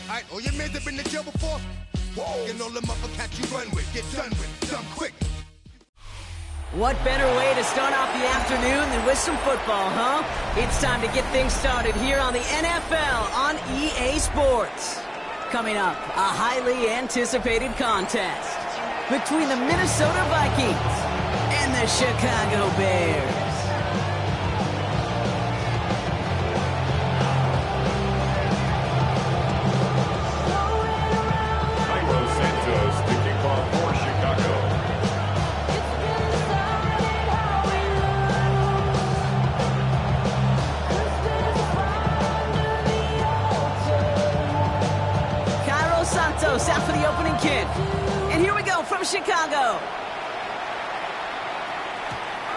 Alright, all your men have been to jail before? Get all them upper catch you run with. Get done with. Done quick. What better way to start off the afternoon than with some football, huh? It's time to get things started here on the NFL on EA Sports. Coming up, a highly anticipated contest between the Minnesota Vikings and the Chicago Bears. Out for the opening kick. And here we go from Chicago.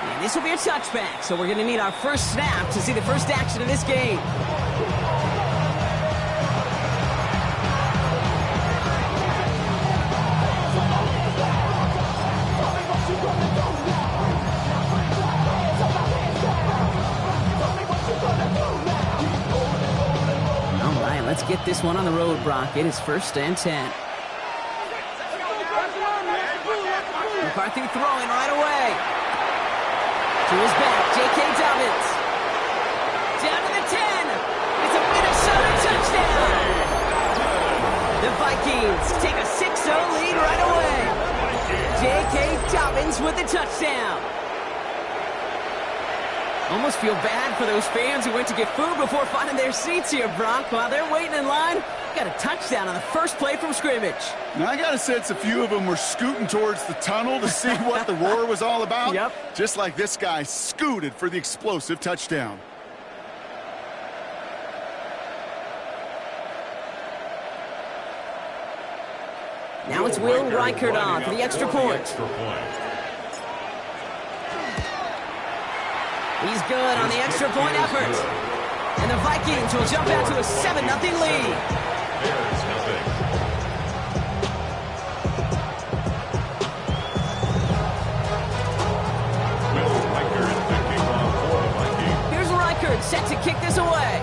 And this will be a touchback, so we're going to need our first snap to see the first action of this game. Let's get this one on the road, Brock. It is 1st and 10. McCarthy throwing right away. To his back, J.K. Dobbins. Down to the 10. It's a Minnesota touchdown. The Vikings take a 6-0 lead right away. J.K. Dobbins with the touchdown. Almost feel bad for those fans who went to get food before finding their seats here, Brock. While they're waiting in line, got a touchdown on the first play from scrimmage. Now, I got a sense a few of them were scooting towards the tunnel to see what the roar was all about. Yep. Just like this guy scooted for the explosive touchdown. Now it's Will Reichert on for the extra point. He's good on the extra point effort. And the Vikings will jump out to a 7-0 lead. Here's Reichert set to kick this away.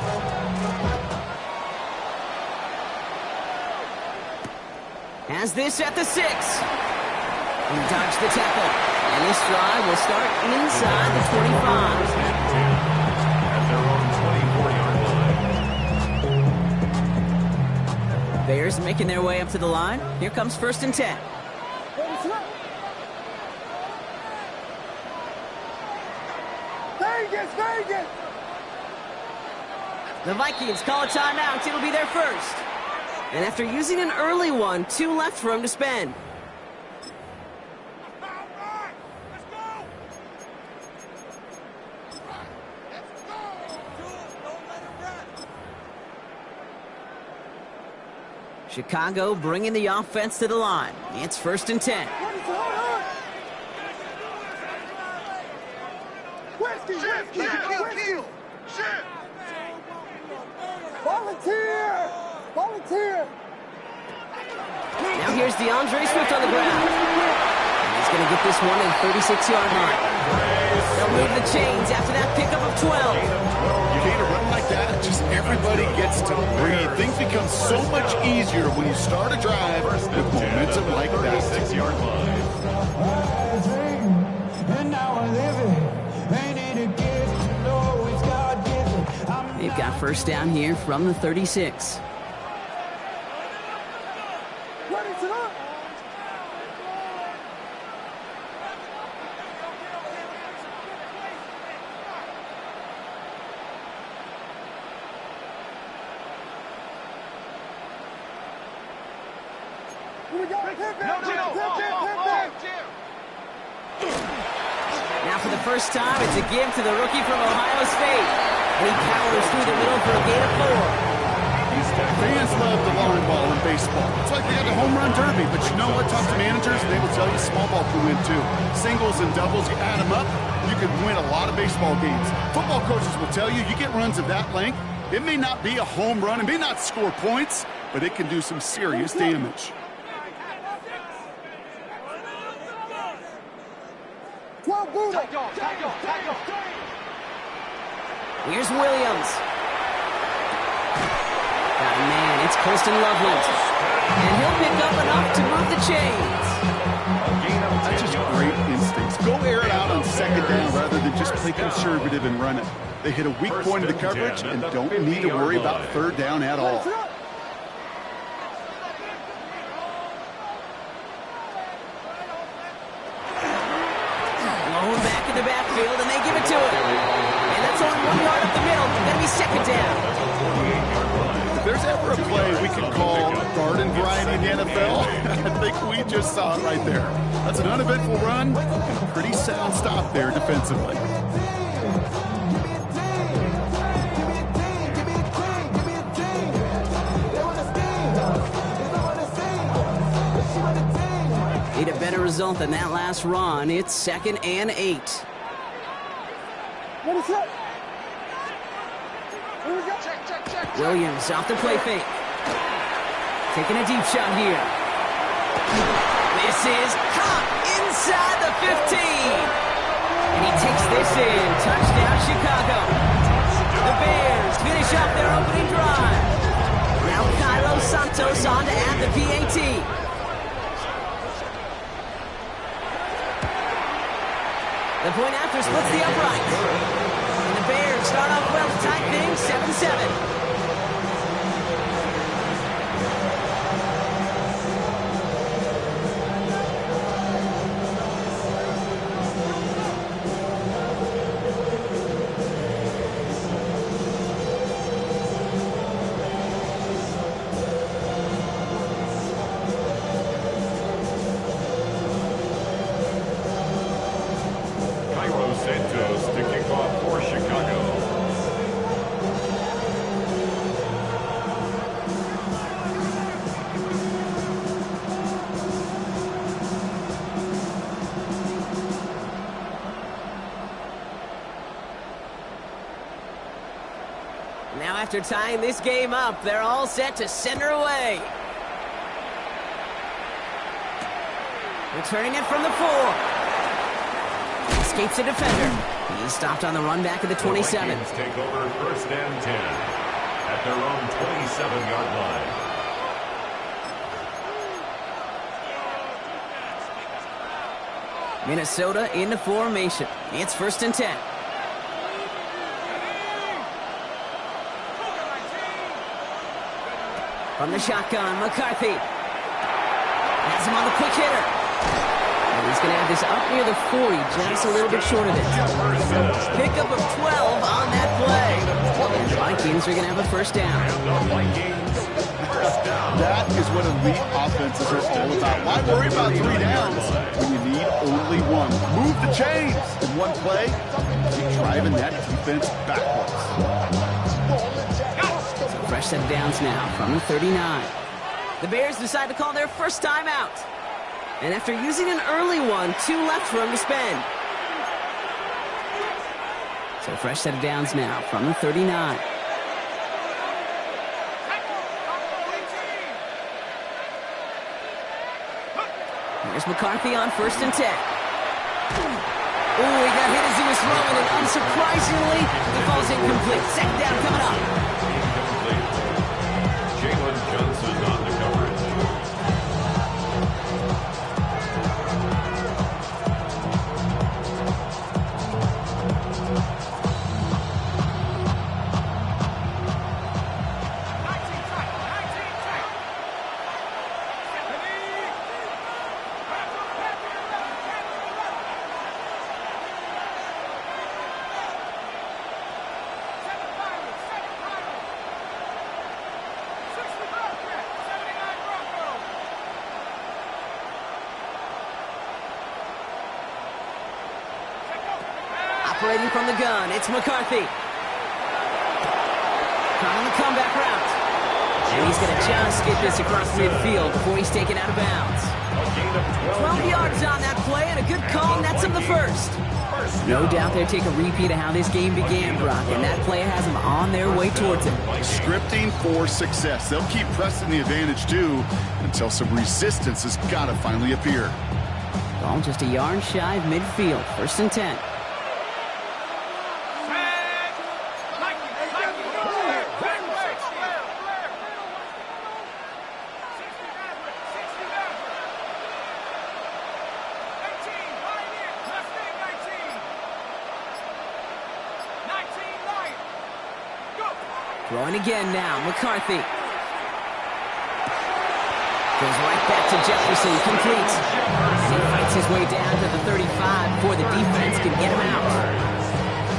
Has this at the 6. He dodged the tackle. And this drive will start inside the 25. At their own 24-yard line. Bears making their way up to the line. Here comes 1st and 10. Vegas! The Vikings call a timeout. It'll be their first. And after using an early one, 2 left for him to spend. Chicago bringing the offense to the line. It's 1st and 10. Volunteer! Now here's DeAndre Swift on the ground. And he's going to get this one in 36-yard line. They'll move the chains after that pickup of 12. You need a run like that, just everybody gets to breathe. Things become so much easier when you start a drive with momentum like that. 6-yard line. They've got first down here from the 36. Now for the first time, it's a give to the rookie from Ohio State. And he powers through the middle for a gain of 4. Fans love the long ball in baseball. It's like they got the home run derby, but you know what? Talk to managers, and they will tell you small ball can win too. Singles and doubles, you add them up, you can win a lot of baseball games. Football coaches will tell you, you get runs of that length, it may not be a home run, it may not score points, but it can do some serious damage. Here's Williams. Got a man It's Colston Loveland. And he'll pick up enough to move the chains. That's just great instincts. Go air it out on second down rather than just play conservative and run it. They hit a weak point of the coverage and don't need to worry about third down at all. Blown back in the backfield, and they give it to him. And that's only 1 yard up the middle. That'll be second down. If there's ever a play we can call garden variety in the NFL, I think we just saw it right there. That's an uneventful run and a pretty sound stop there defensively. Need a better result than that last run. It's 2nd and 8. Williams off the play fake. Taking a deep shot here. This is caught inside the 15. And he takes this in. Touchdown, Chicago. The Bears finish up their opening drive. Now Cairo Santos on to add the PAT. The point after splits the uprights. And the Bears start off well to tie things 7-7. Santos to kick off for Chicago. Now after tying this game up, they're all set to send her away. Returning it from the 4. Escapes a defender. He's stopped on the run back at the 27. The Vikings take over 1st and 10 at their own 27-yard line. Minnesota into formation. It's 1st and 10. From the shotgun, McCarthy. Has him on the quick hitter. And he's going to have this up near the 40, just a little bit short of it. Pickup of 12 on that play. And the Vikings are going to have a 1st down. That is what elite offenses are all about. Why worry about 3 downs when you need only 1? Move the chains in one play. Keep driving that defense backwards. So fresh set of downs now from the 39. The Bears decide to call their first timeout. And after using an early one, 2 left for him to spend. So fresh set of downs now from the 39. Here's McCarthy on 1st and 10. Oh, he got hit as he was throwing, and unsurprisingly, he falls incomplete. Second down coming up. Jalen Johnson on the coverage. Operating from the gun, it's McCarthy. Trying the comeback route. And he's going to just get this across midfield before he's taken out of bounds. 12 yards on that play, and a good call nets him the 1st. No doubt they'll take a repeat of how this game began, Brock, and that play has them on their way towards it. Scripting for success. They'll keep pressing the advantage, too, until some resistance has got to finally appear. Ball just a yard shy of midfield, 1st and 10. Throwing again now, McCarthy. Goes right back to Jefferson, complete. He fights his way down to the 35 before the defense can get him out.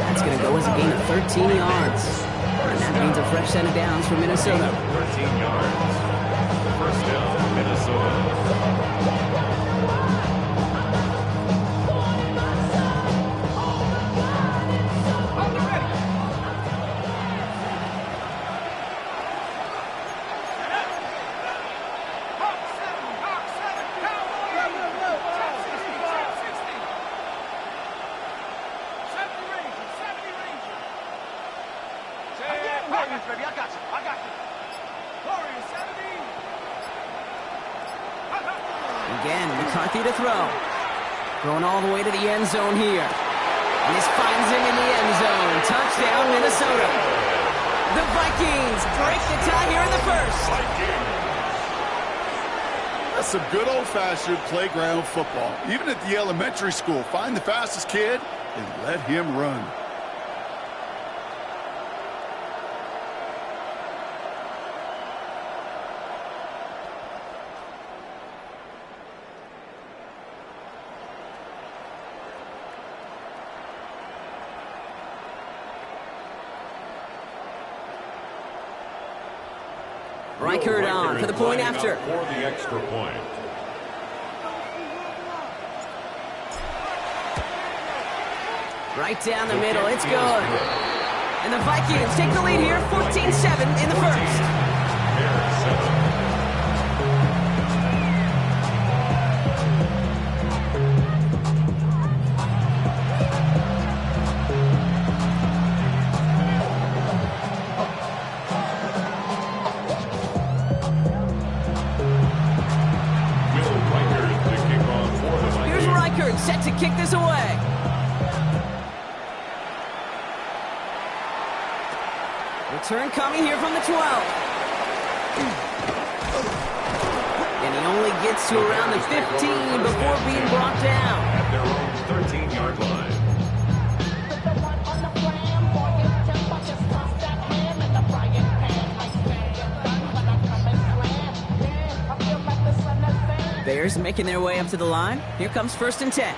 That's going to go as a gain of 13 yards. And that means a fresh set of downs for Minnesota. 13 yards. First down, Minnesota. Again, McCarthy to throw. Throwing all the way to the end zone here. And this finds him in the end zone. Touchdown, Minnesota. The Vikings break the tie here in the first. That's some good old-fashioned playground football. Even at the elementary school, find the fastest kid and let him run. Reichert on for the point after. For the extra point. Right down the middle, it's good. And the Vikings take the lead here, 14-7 in the first. Set to kick this away. Return coming here from the 12. And he only gets to around the 15 before being brought down. At their own 13-yard line. Bears making their way up to the line. Here comes 1st and 10.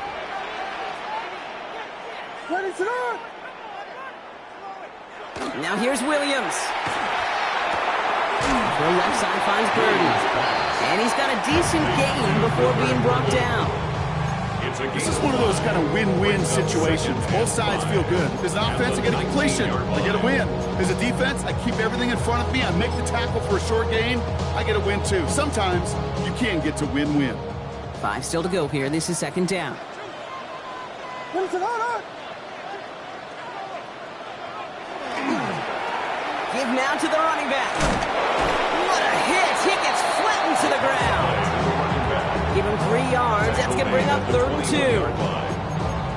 Now here's Williams. The left side finds Burton. And he's got a decent gain before being brought down. This is one of those kind of win-win situations. Both sides feel good. As an offense, I get a completion. I get a win. As a defense, I keep everything in front of me. I make the tackle for a short gain. I get a win, too. Sometimes you can get to win-win. 5 still to go here. This is 2nd down. Give now to the running back. What a hit. He gets flattened to the ground. Give him 3 yards. That's going to bring up 3rd and 2.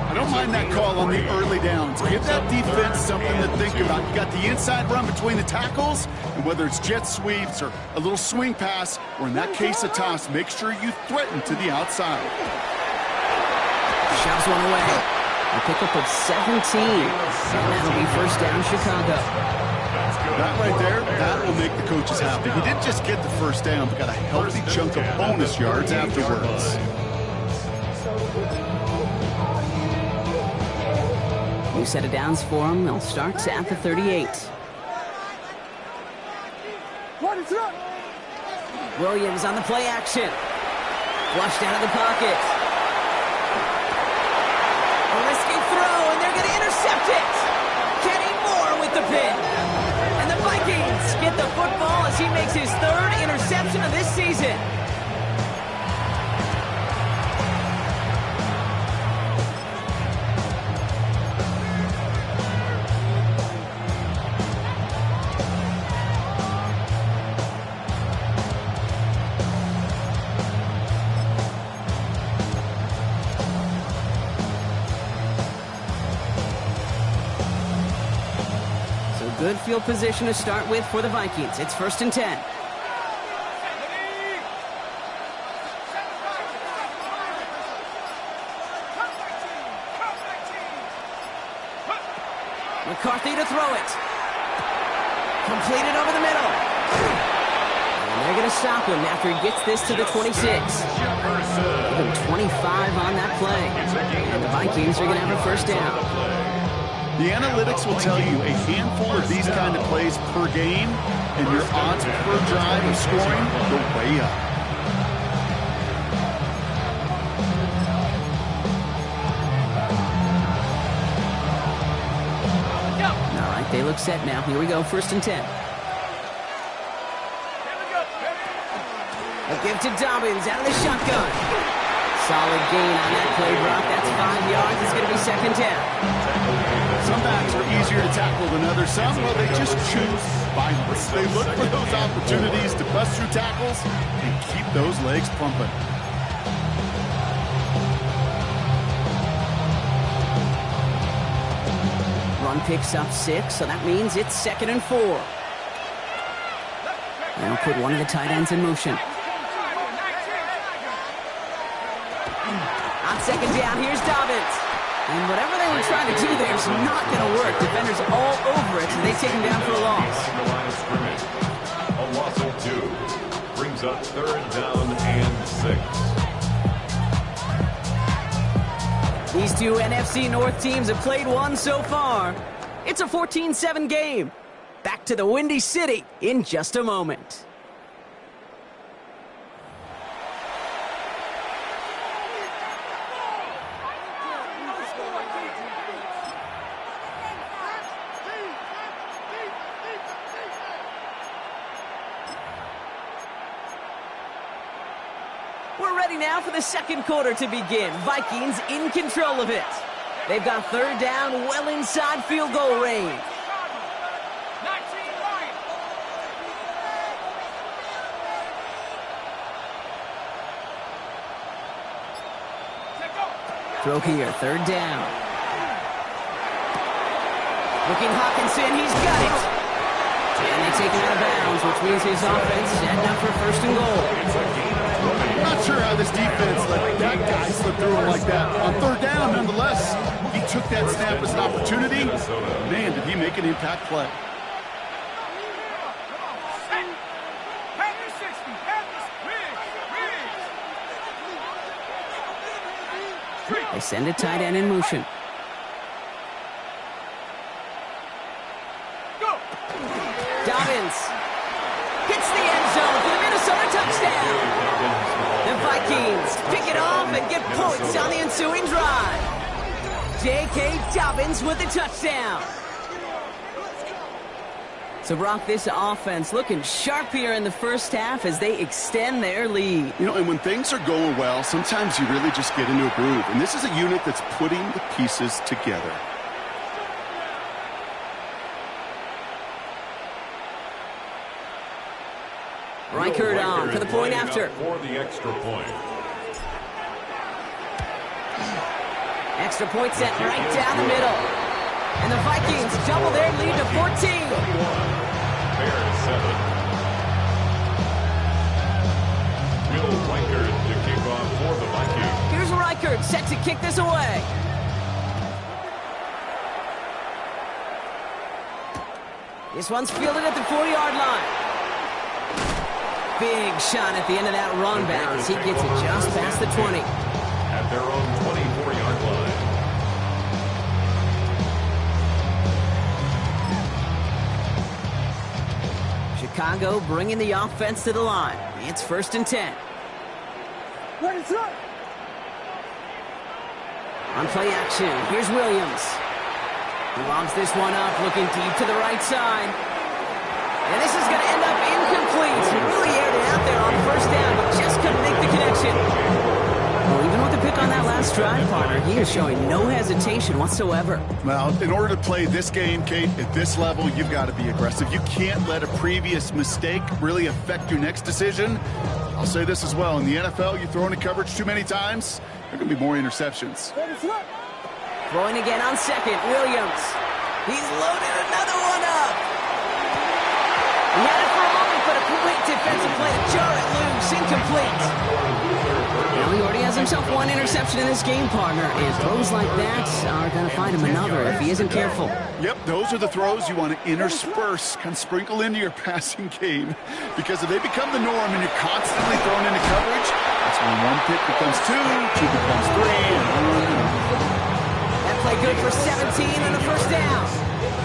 I don't mind that call on the early downs. Give that defense something to think about. You got the inside run between the tackles, and whether it's jet sweeps or a little swing pass, or in that case a toss, make sure you threaten to the outside. Shoves one away. A pickup of 17. And that'll be 1st down, Chicago. That right there, that will make the coaches happy. He didn't just get the 1st down, but got a healthy chunk of bonus yards afterwards. New set of downs for him. They'll start at the 38. Williams on the play action. Flushed out of the pocket. A risky throw, and they're going to intercept it. Kenny Moore with the pick. And the Vikings get the football as he makes his 3rd interception of this season. Good field position to start with for the Vikings. It's 1st and 10. McCarthy to throw it. Completed over the middle. And they're going to stop him after he gets this to the 26. Give him 25 on that play. And the Vikings are going to have a first down. The analytics will tell you a handful of these kind of plays per game, and your odds per drive of scoring go way up. All right, they look set now. Here we go, 1st and 10. A give to Dobbins out of the shotgun. Solid gain on that play, Brock. That's 5 yards. It's going to be 2nd down. Some backs are easier to tackle than others. Some, well, they just choose violence. They look for those opportunities to bust through tackles and keep those legs pumping. Run picks up 6, so that means it's 2nd and 4. They'll put one of the tight ends in motion. On 2nd down, here's Dobbins. And whatever they were trying to do there is not going to work. Defenders all over it, so they take him down for a loss. A loss of 2 brings up 3rd down and 6. These two NFC North teams have played one so far. It's a 14-7 game. Back to the Windy City in just a moment. We're ready now for the 2nd quarter to begin. Vikings in control of it. They've got 3rd down well inside field goal range. Throw here, 3rd down. Looking Hawkinson, he's got it. And they take him out of bounds, which means his offense setting up for 1st and goal. I'm not sure how this defense let that guy slip through him like that. On 3rd down, nonetheless, he took that snap as an opportunity. Man, did he make an impact play. They send a tight end in motion. Dobbins hits the end zone for the Minnesota touchdown. The Vikings pick it off and get points on the ensuing drive. J.K. Dobbins with the touchdown. So, Brock, this offense looking sharp here in the first half as they extend their lead. You know, and when things are going well, sometimes you really just get into a groove. And this is a unit that's putting the pieces together. Reichert on for the point after. For the extra point. Extra point set right down the middle. And the Vikings double their lead to 14. Bears 7. Will Reichert to kick off for the Vikings. Here's Reichert set to kick this away. This one's fielded at the 40-yard line. Big shot at the end of that run back as he gets it just past the 20. At their own 24-yard line. Chicago bringing the offense to the line. It's 1st and 10. Ready, set. On play action, here's Williams. He lobs this one up, looking deep to the right side. And this is going to end up incomplete. He really aired it out there on 1st down, but just couldn't make the connection. Well, even with the pick on that last drive, partner, he is showing no hesitation whatsoever. Well, in order to play this game, Kate, at this level, you've got to be aggressive. You can't let a previous mistake really affect your next decision. I'll say this as well. In the NFL, you throw into coverage too many times, there are going to be more interceptions. Ready, set. Throwing again on 2nd, Williams. He's loaded another one up. He had it for a moment, but a quick defensive play to jar it loose. Incomplete. Now he already has a himself one interception in this game, partner, and throws like that are going to find him another if he isn't careful. Yep, those are the throws you want to intersperse, kind of sprinkle into your passing game, because if they become the norm and you're constantly thrown into coverage, that's when one pick becomes two becomes three, and on. That play good for 17 and a first down.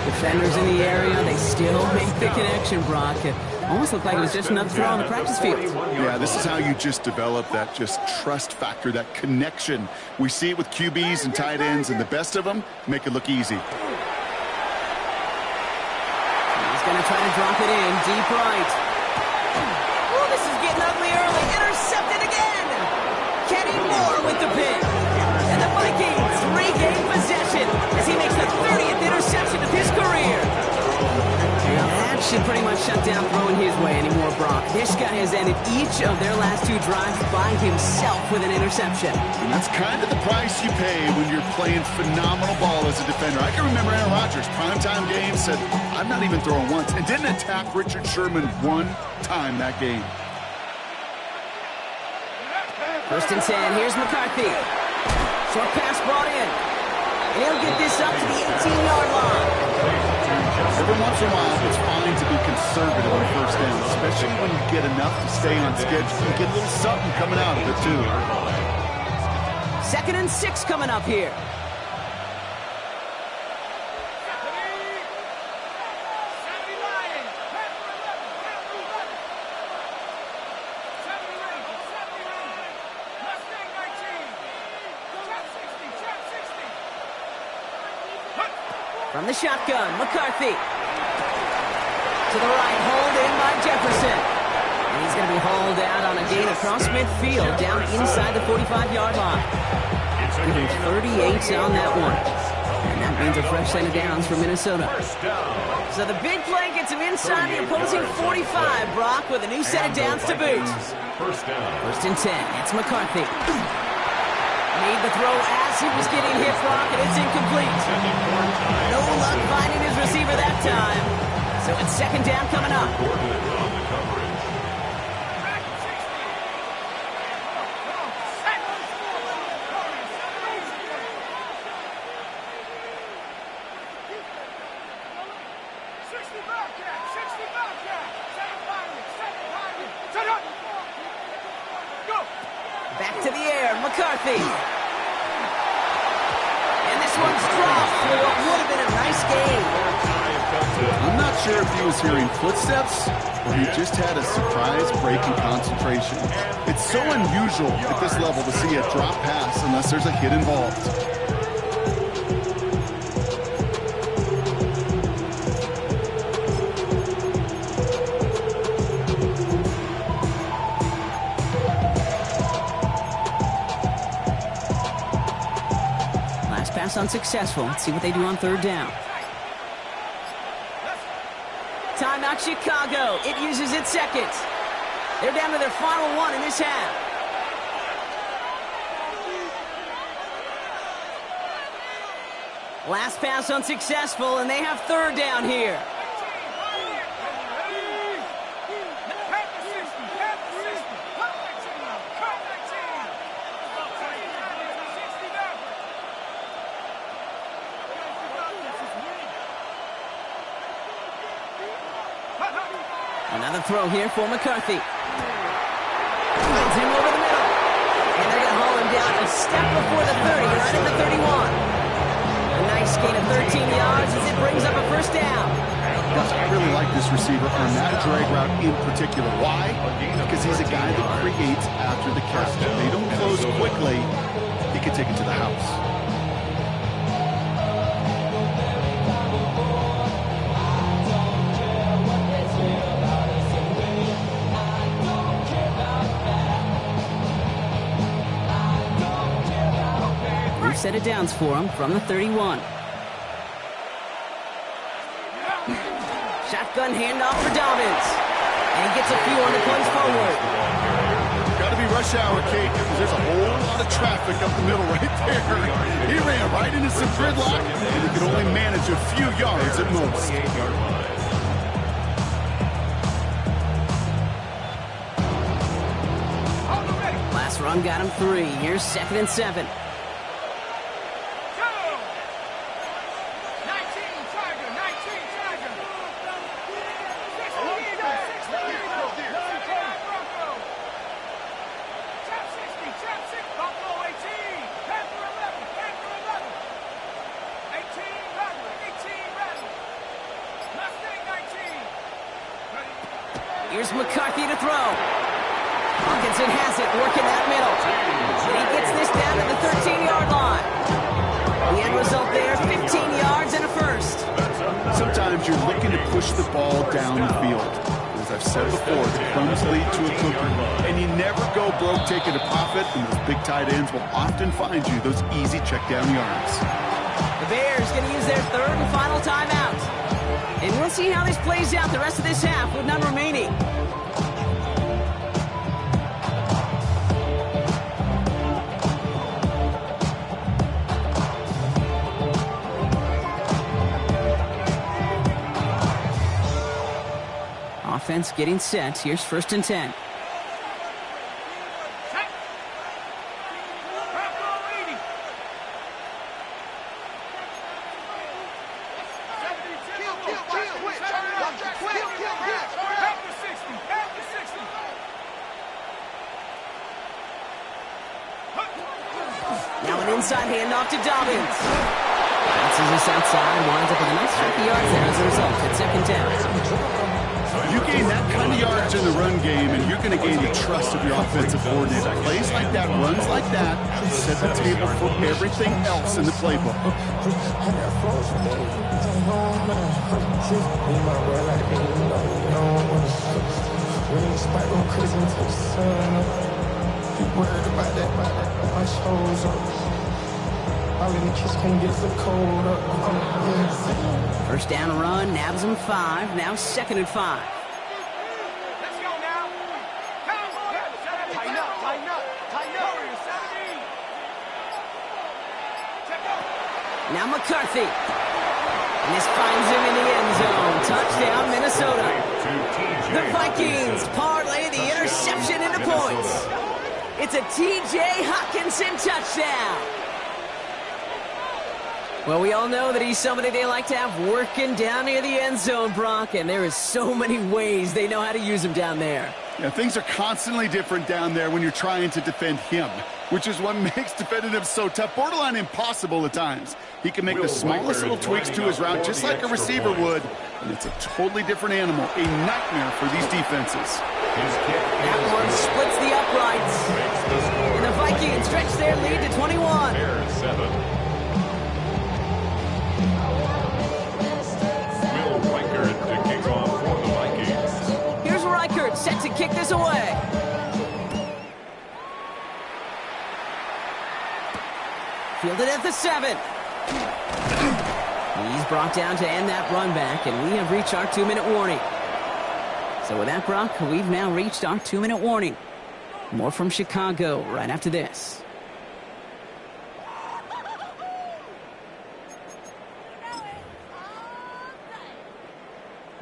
Defenders in the area, they still make the connection, Brock. It almost looked like it was just another throw on the practice field. Yeah, this is how you just develop that just trust factor, that connection. We see it with QBs and tight ends, and the best of them make it look easy. He's going to try to drop it in, deep right. Oh, this is getting ugly early. Intercepted again. Kenny Moore with the pick. And the Vikings regain possession as he makes the 30th interception of his career. Now that should pretty much shut down throwing his way anymore, Brock. This guy has ended each of their last two drives by himself with an interception. And that's kind of the price you pay when you're playing phenomenal ball as a defender. I can remember Aaron Rodgers, primetime game, said, I'm not even throwing once, and didn't attack Richard Sherman one time that game. First and 10, here's McCarthy. Short pass brought in. And he'll get this up to the 18-yard line. Every once in a while, it's fine to be conservative on first down, especially when you get enough to stay on schedule. You get a little something coming out of it, too. 2nd and 6 coming up here. From the shotgun, McCarthy. To the right, hauled in by Jefferson. And he's going to be hauled out on a gain across midfield, down inside the 45-yard line. Getting 38 on that one. And that means a fresh set of downs for Minnesota. So the big play gets him inside the opposing 45, Brock, with a new set of downs to boot. First down. 1st and 10, it's McCarthy. Made the throw as he was getting hit, Brock, and it's incomplete. No luck finding his receiver that time. So it's 2nd down coming up. Back to the air, McCarthy. And this one's dropped for what would have been a nice game. I'm not sure if he was hearing footsteps or he just had a surprise break in concentration. It's so unusual at this level to see a drop pass unless there's a hit involved. Pass unsuccessful. Let's see what they do on 3rd down. Timeout Chicago. It uses its second. They're down to their final one in this half. Last pass unsuccessful, and they have 3rd down here. Another throw here for McCarthy. Finds him over the middle. And they're going to haul him down a step before the 30, right at the 31. A nice gain of 13 yards as it brings up a 1st down. I really like this receiver on that drag route in particular. Why? Because he's a guy that creates after the catch. If they don't close quickly, he can take it to the house. Set of downs for him from the 31. Shotgun handoff for Dobbins. And gets a few on the punch forward. Got to be rush hour, Kate, because there's a whole lot of traffic up the middle right there. He ran right into some gridlock, and he could only manage a few yards at most. run got him 3. Here's 2nd and 7. Here's McCarthy to throw. Hawkinson has it, working that middle. And he gets this down to the 13-yard line. The end result there, 15 yards and a first. Sometimes you're looking to push the ball down the field. As I've said before, the crumbs lead to a cookie. And you never go broke taking a profit, and those big tight ends will often find you those easy check down yards. The Bears going to use their 3rd and final timeout. And we'll see how this plays out the rest of this half with none remaining. Offense getting set. Here's 1st and 10. Now an inside handoff to Dobbins. Bounces this outside, winds up with a nice 50 yards there as a result at 2nd down. You gain that kind of yards in the run game, and you're going to gain the trust of your offensive coordinator. Plays like that, runs like that, set the table for everything else in the playbook. First down run, nabs him 5. Now 2nd and 5. Let's go now. Tighten up, tighten up, tighten up. Now McCarthy. And this finds him in the end zone. Touchdown, Minnesota. The Vikings parlay the interception into points. It's a T.J. Hawkinson touchdown. Well, we all know that he's somebody they like to have working down near the end zone, Brock, and there is so many ways they know how to use him down there. Yeah, things are constantly different down there when you're trying to defend him, which is what makes defending him so tough, borderline impossible at times. He can make the smallest little tweaks to his route just like a receiver would, and it's a totally different animal, a nightmare for these defenses. That one splits the uprights, and the Vikings stretch their lead to 21. Bears 7. To kick off for the Vikings. Here's Reichert set to kick this away. Fielded at the 7. He's brought down to end that run back, and we have reached our 2-minute warning. So with that, Brock, we've now reached our 2-minute warning. More from Chicago right after this.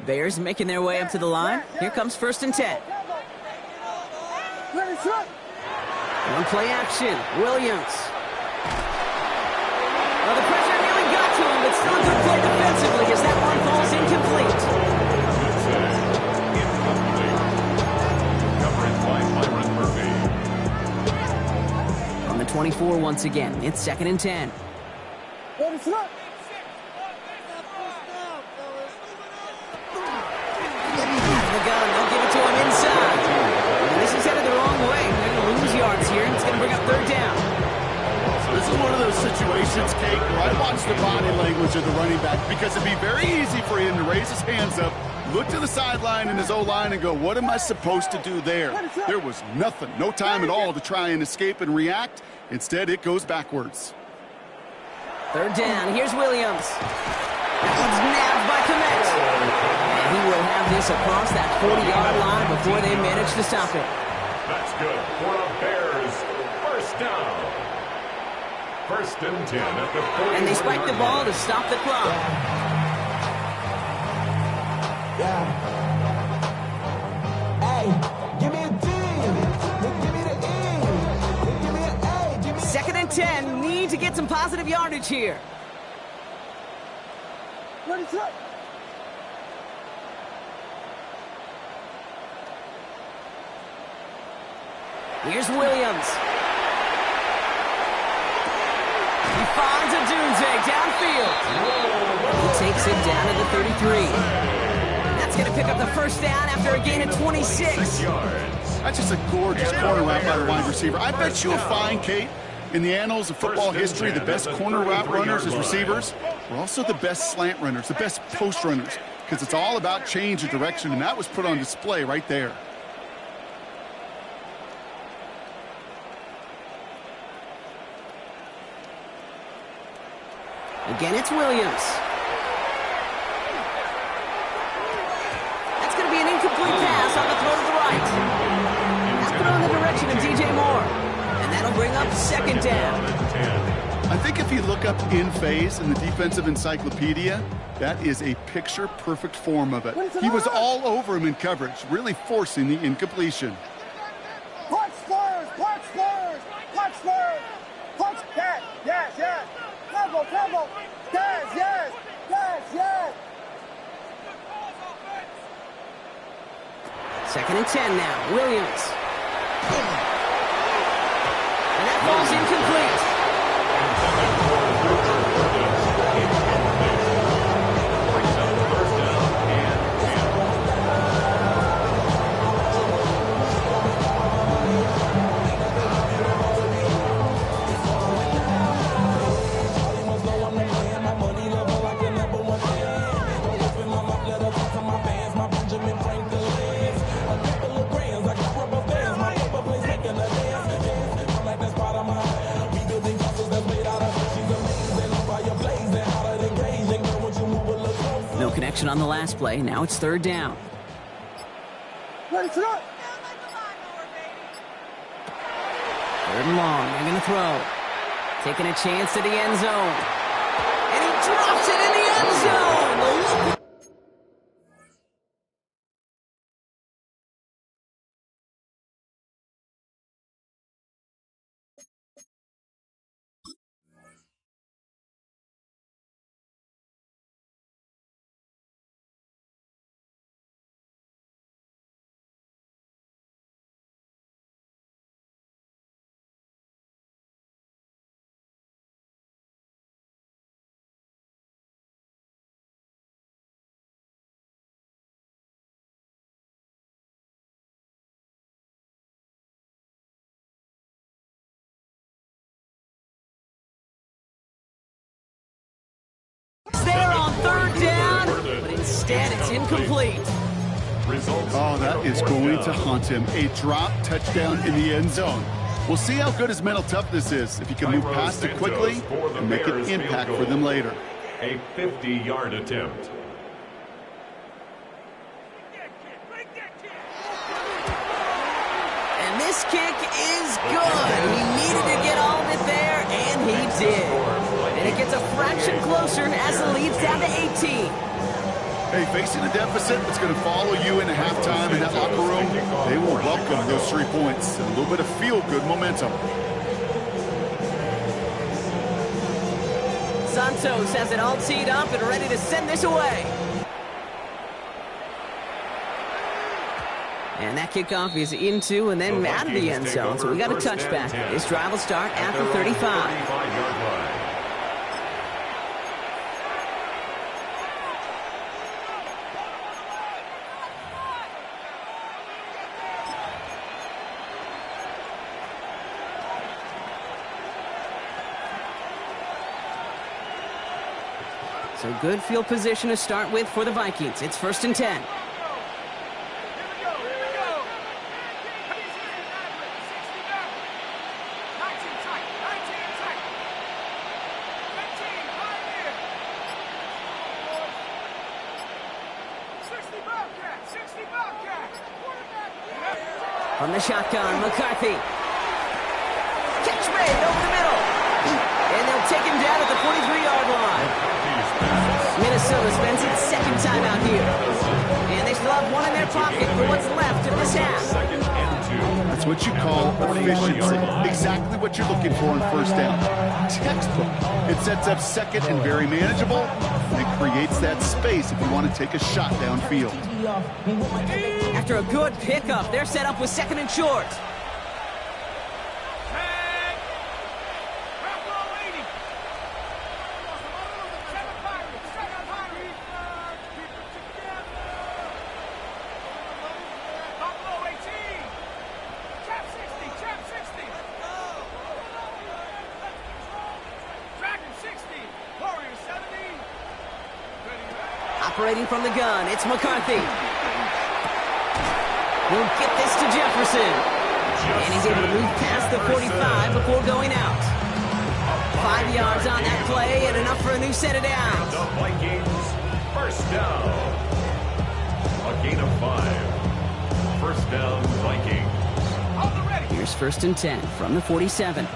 Bears making their way up to the line. Here comes 1st and 10. One play action. Williams. Well, the pressure nearly got to him, but still a good play defensively as that one falls incomplete. Incomplete. Coverage by Byron Murphy. On the 24 once again. It's 2nd and 10. They'll give it to him inside. And this is headed the wrong way. They're going to lose yards here, and it's going to bring up 3rd down. This is one of those situations, Kate, where I watch the body language of the running back because it'd be very easy for him to raise his hands up, look to the sideline in his O-line and go, what am I supposed to do there? There was nothing, no time at all to try and escape and react. Instead, it goes backwards. 3rd down. Here's Williams. That one's nabbed by Komet. And he will have this across that 40-yard line before they manage to stop it. That's good for the Bears. 1st down. 1st and 10 at the 40. And they spike the ball to stop the clock. Yeah. Hey, give me a D. Give me the E. 10. Need to get some positive yardage here. Ready, set. Here's Williams. He finds a Dunze downfield. He takes it down to the 33. That's going to pick up the first down after a gain of 26. That's just a gorgeous corner route by the wide receiver. I bet you'll find, Kate, in the annals of football history, the best corner route runners as receivers are also the best slant runners, the best post runners, because it's all about change of direction, and that was put on display right there. Again, it's Williams. That's going to be an incomplete pass on the throw to the right. That's put on the direction of DJ Moore. And that'll bring up second down. I think if you look up in phase in the defensive encyclopedia, that is a picture-perfect form of it. He was all over him in coverage, really forcing the incompletion. Punch Spurs! Punch Spurs! Punch Spurs! Punch! Yes! Tempo! Yes! Second and 10 now. Williams. And that ball's incomplete. Connection on the last play. Now it's third down. Ready, set. Third and long. They're going to throw. Taking a chance to the end zone. And he drops it in the end zone. There on third down, but instead it's incomplete. Oh, that is going to haunt him. A drop touchdown in the end zone. We'll see how good his mental toughness is, if he can move past it quickly and make an impact for them later. A 50-yard attempt. And this kick is good. He needed to get all of it there, and he did. And it gets a fraction closer as the lead's down to 18. Hey, facing a deficit that's going to follow you into halftime in that locker room, they will welcome those 3 points and a little bit of feel-good momentum. Santos has it all teed up and ready to send this away. And that kickoff is into and then out of the end zone, so we got a touchback. This drive will start at the 35. So good field position to start with for the Vikings. It's first and 10. From the shotgun, McCarthy. Catch made over the middle. And they'll take him down at the 43-yard line. Minnesota spends its second time out here. And they still have one in their pocket for what's left of this half. That's what you call efficiency. Exactly what you're looking for on first down. Textbook. It sets up second and very manageable, and creates that space if you want to take a shot downfield. After a good pickup, they're set up with second and short. Operating from the gun, it's McCarthy. He'll get this to Jefferson. And he's able to move past the 45 before going out. 5 yards on that play and enough for a new set of downs. The Vikings, first down. A gain of 5. First down, Vikings. Here's first and 10 from the 47.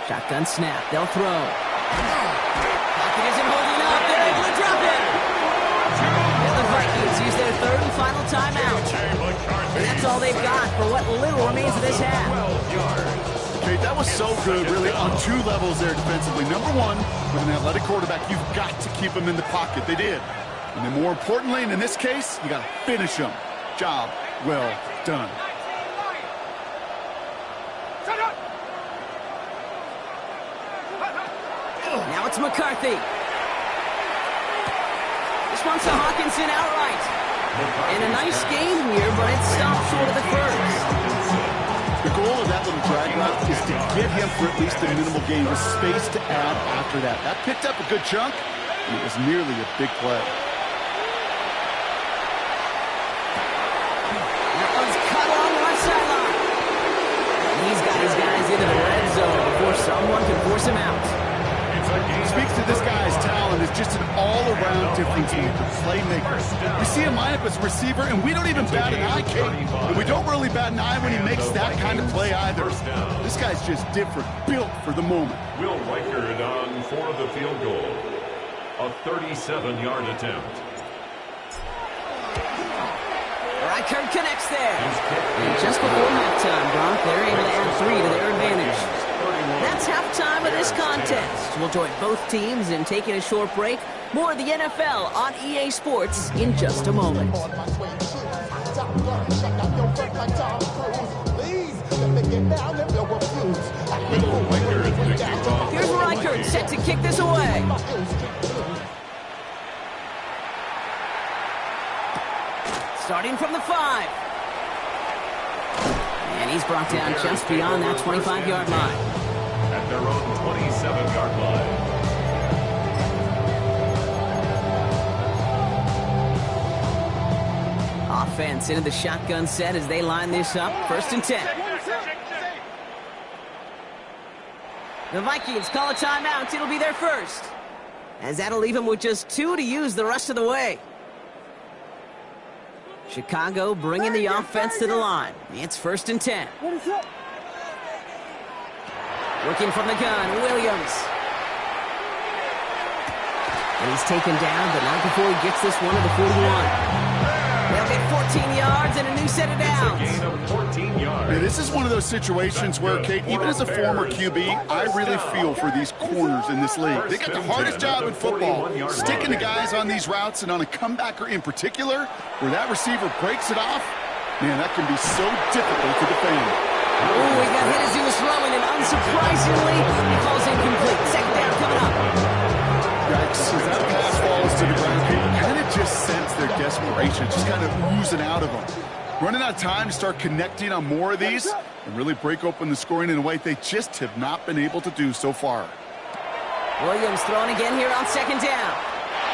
Shotgun snap. They'll throw. Pocket isn't holding up. They're able to drop it. And the Vikings use their third and final timeout. And that's all they've got for what little remains of this half. Okay, that was so good, really, on two levels there defensively. Number one, with an athletic quarterback, you've got to keep him in the pocket. They did. And then more importantly, and in this case, you got to finish him. Job well done. Now it's McCarthy. This one's to Hawkinson outright. And a nice game here, but it stopped short of the first. The goal of that little drag route is to get him for at least a minimal gain with space to add after that. That picked up a good chunk, and it was nearly a big play. That one's cut along the left sideline. He's got his guys into the red zone before someone can force him out. Speaks to this guy's talent as just an all-around difference maker, playmaker. We see him line up as a receiver, and we don't even bat an eye, Kate. And we don't really bat an eye when he makes that kind of play either. This guy's just different, built for the moment. Will Reichard on for the field goal. A 37-yard attempt. Reichard connects there. And just before halftime, Gronk, they're able to add 3 to their advantage. That's halftime of this contest. We'll join both teams in taking a short break. More of the NFL on EA Sports in just a moment. Here's Reichard set to kick this away. Starting from the 5. And he's brought down just beyond that 25-yard line. At their own 27-yard line. Offense into the shotgun set as they line this up. First and 10. The Vikings call a timeout. It'll be their first, as that'll leave them with just 2 to use the rest of the way. Chicago bringing the offense to the line. It's first and 10. Working from the gun, Williams. And he's taken down, but not before he gets this one to the 41. They'll get 14 yards and a new set of downs. It's a gain of 14 yards. Yeah, this is one of those situations where, Kate, even as a former QB, I really feel for these corners in this league. They got the hardest job in football, sticking the guys on these routes and on a comebacker in particular, where that receiver breaks it off. Man, that can be so difficult to defend. Oh, he got hit as he was throwing, and unsurprisingly, he falls incomplete. Second down coming up. Yikes, as that pass falls to the ground, people kind of just sense their desperation, just kind of oozing out of them. Running out of time to start connecting on more of these and really break open the scoring in a way they just have not been able to do so far. Williams throwing again here on second down.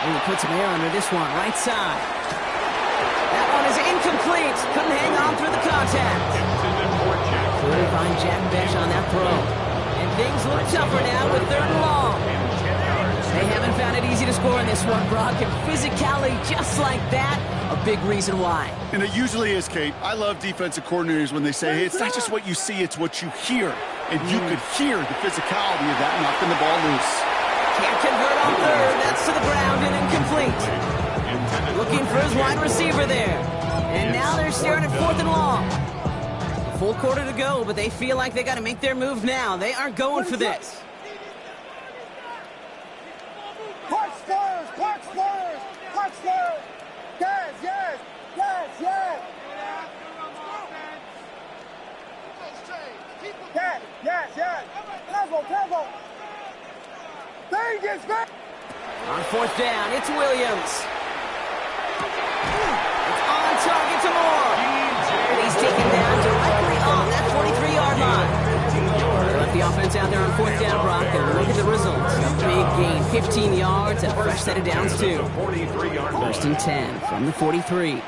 And he puts him air under this one, right side. That one is incomplete. Couldn't hang on through the contact. Couldn't find Jack Besh on that throw. And things look tougher now with third and long. They haven't found it easy to score in this one, Brock, and physicality just like that, a big reason why. And it usually is, Kate. I love defensive coordinators when they say, hey, it's not just what you see, it's what you hear. And you could hear the physicality of that knocking the ball loose. Can't convert on third. That's to the ground and incomplete. Looking for his wide receiver there. And now they're staring at 4th and long. A full quarter to go, but they feel like they got to make their move now. They aren't going for this. Punch Spurs! Punch Spurs! Punch Spurs! Yes, yes, yes, yes! Yes, yes, yes! Temple, temple! Vegas, Vegas! On 4th down, it's Williams. It's on target to Moore. And he's taken down directly on that 43-yard line. They left the offense out there on 4th down, Brock, and look at the results. A big gain, 15 yards, and a fresh set of downs, too. 1st and 10 from the 43. Yes,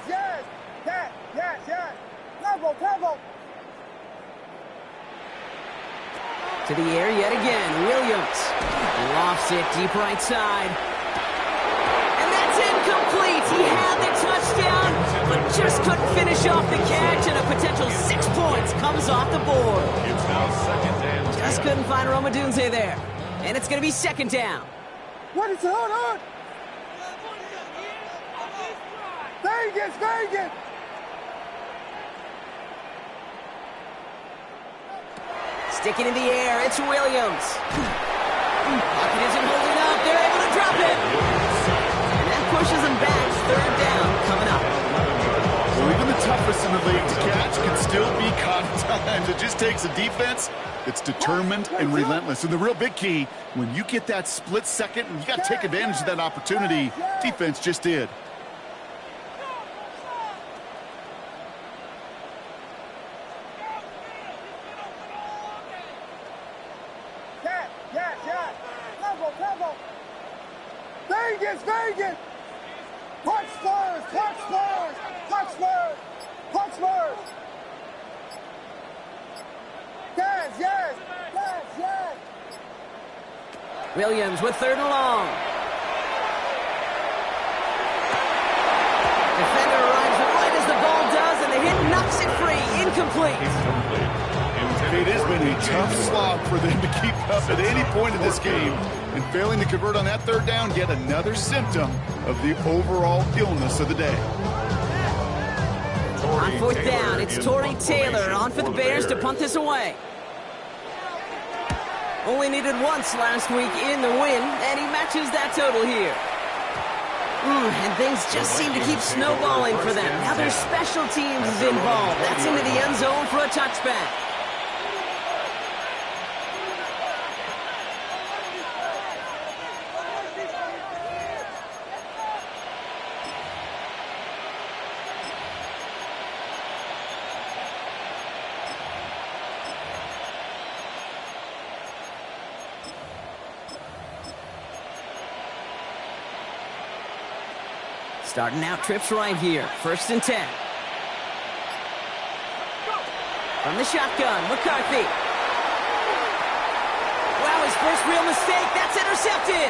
yes, yes, yes, yes! Temple, temple! To the air yet again, Williams. Lofts it deep right side. And that's incomplete. He had the touchdown, but just couldn't finish off the catch, and a potential 6 points comes off the board. It's now 2nd and 10. Just couldn't find Romadunze there. And it's going to be 2nd down. What is it? Hold on! Vegas, Vegas! Sticking in the air, it's Williams. Pocket isn't holding up. They're able to drop it. And that pushes them back. 3rd down coming up. So even the toughest in the league to catch can still be caught at times. It just takes a defense that's determined and relentless. And the real big key, when you get that split second, and you got to take advantage of that opportunity, defense just did. Yes, yes, yes! Temple, temple! Vegas, Vegas! Punch Spurs! Punch Spurs! Punch Spurs! Punch Spurs! Yes, yes, yes, yes! Williams with 3rd and long. Defender arrives right as the ball does, and the hit knocks it free. Incomplete. It has been a tough slog for them to keep up at any point in this game. And failing to convert on that 3rd down, yet another symptom of the overall illness of the day. On 4th down, it's Torrey Taylor on for the Bears to punt this away. Only needed once last week in the win, and he matches that total here. And things just seem to keep snowballing for them. Now their special teams is involved. That's into the end zone for a touchback. Starting out trips right here. 1st and 10. From the shotgun, McCarthy. Wow, his first real mistake. That's intercepted.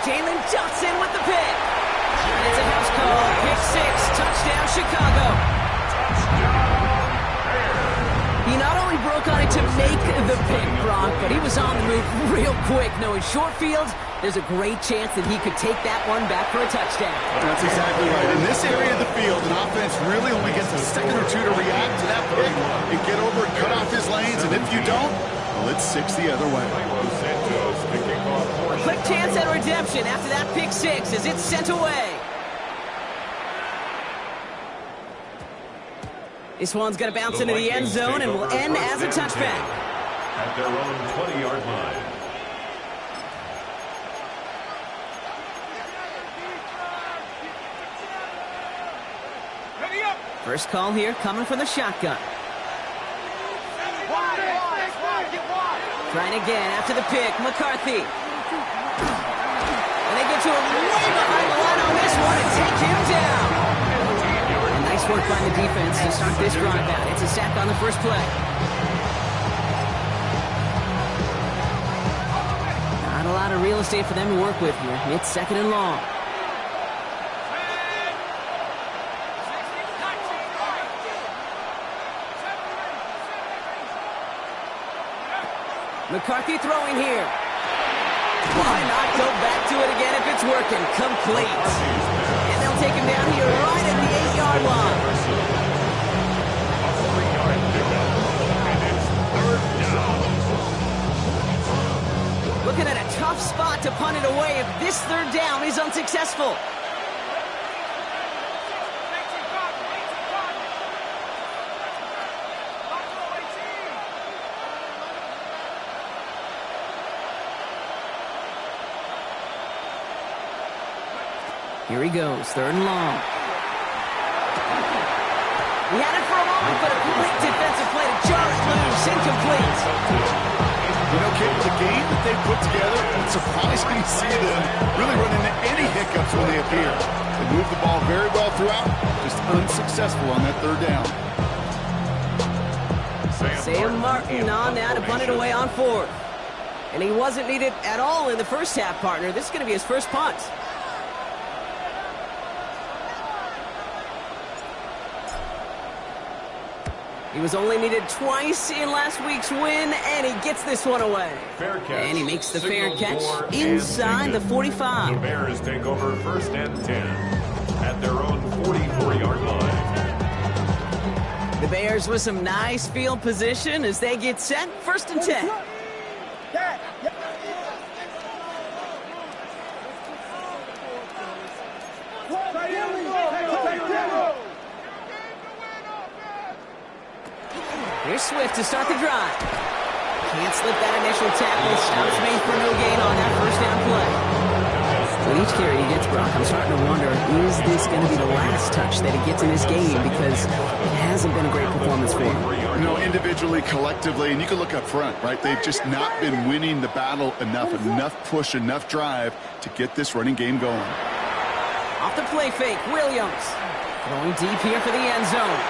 Jalen Johnson with the pick. And it's a house call. Pick 6. Touchdown, Chicago. He not only broke on it to make the pick, Brock, but he was on the move real quick. Knowing short fields, there's a great chance that he could take that one back for a touchdown. That's exactly right. In this area of the field, an offense really only gets a second or two to react to that pick and get over and cut off his lanes. And if you don't, well, it's 6 the other way. A quick chance at redemption after that pick 6 as it's sent away. This one's going to bounce into the end zone and will end as a touchback. At their own 20-yard line. First call here coming from the shotgun. Trying again after the pick, McCarthy. And they get to him way behind the line on this one and take him down. And nice work by the defense to start this drive out. It's a sack on the first play. a lot of real estate for them to work with here. It's second and long. McCarthy throwing here. Why not go back to it again if it's working? Complete. And they'll take him down here right at the 8-yard line. Looking at a tough spot to punt it away if this third down is unsuccessful. Here he goes, third and long. He had it for a moment, but a great defensive play to jar it loose, incomplete. You know, Kate, the game that they put together, it's surprising to see them really run into any hiccups when they appear. They move the ball very well throughout, just unsuccessful on that third down. Sam Martin on now to punt it away on fourth. And he wasn't needed at all in the first half, partner. This is going to be his first punt. He was only needed twice in last week's win, and he gets this one away. Fair catch. And he makes the fair Signal catch inside the 45. The Bears take over first and 10 at their own 44-yard line. The Bears with some nice field position as they get set. First and 10. Here's Swift to start the drive. Can't slip that initial tackle. Stops made for no gain on that first down play. With each carry he gets, Brock, I'm starting to wonder, is this going to be the last touch that he gets in this game? Because it hasn't been a great performance for him. You know, individually, collectively, and you can look up front, right? They've just not been winning the battle enough push, enough drive to get this running game going. Off the play fake, Williams. Throwing deep here for the end zone.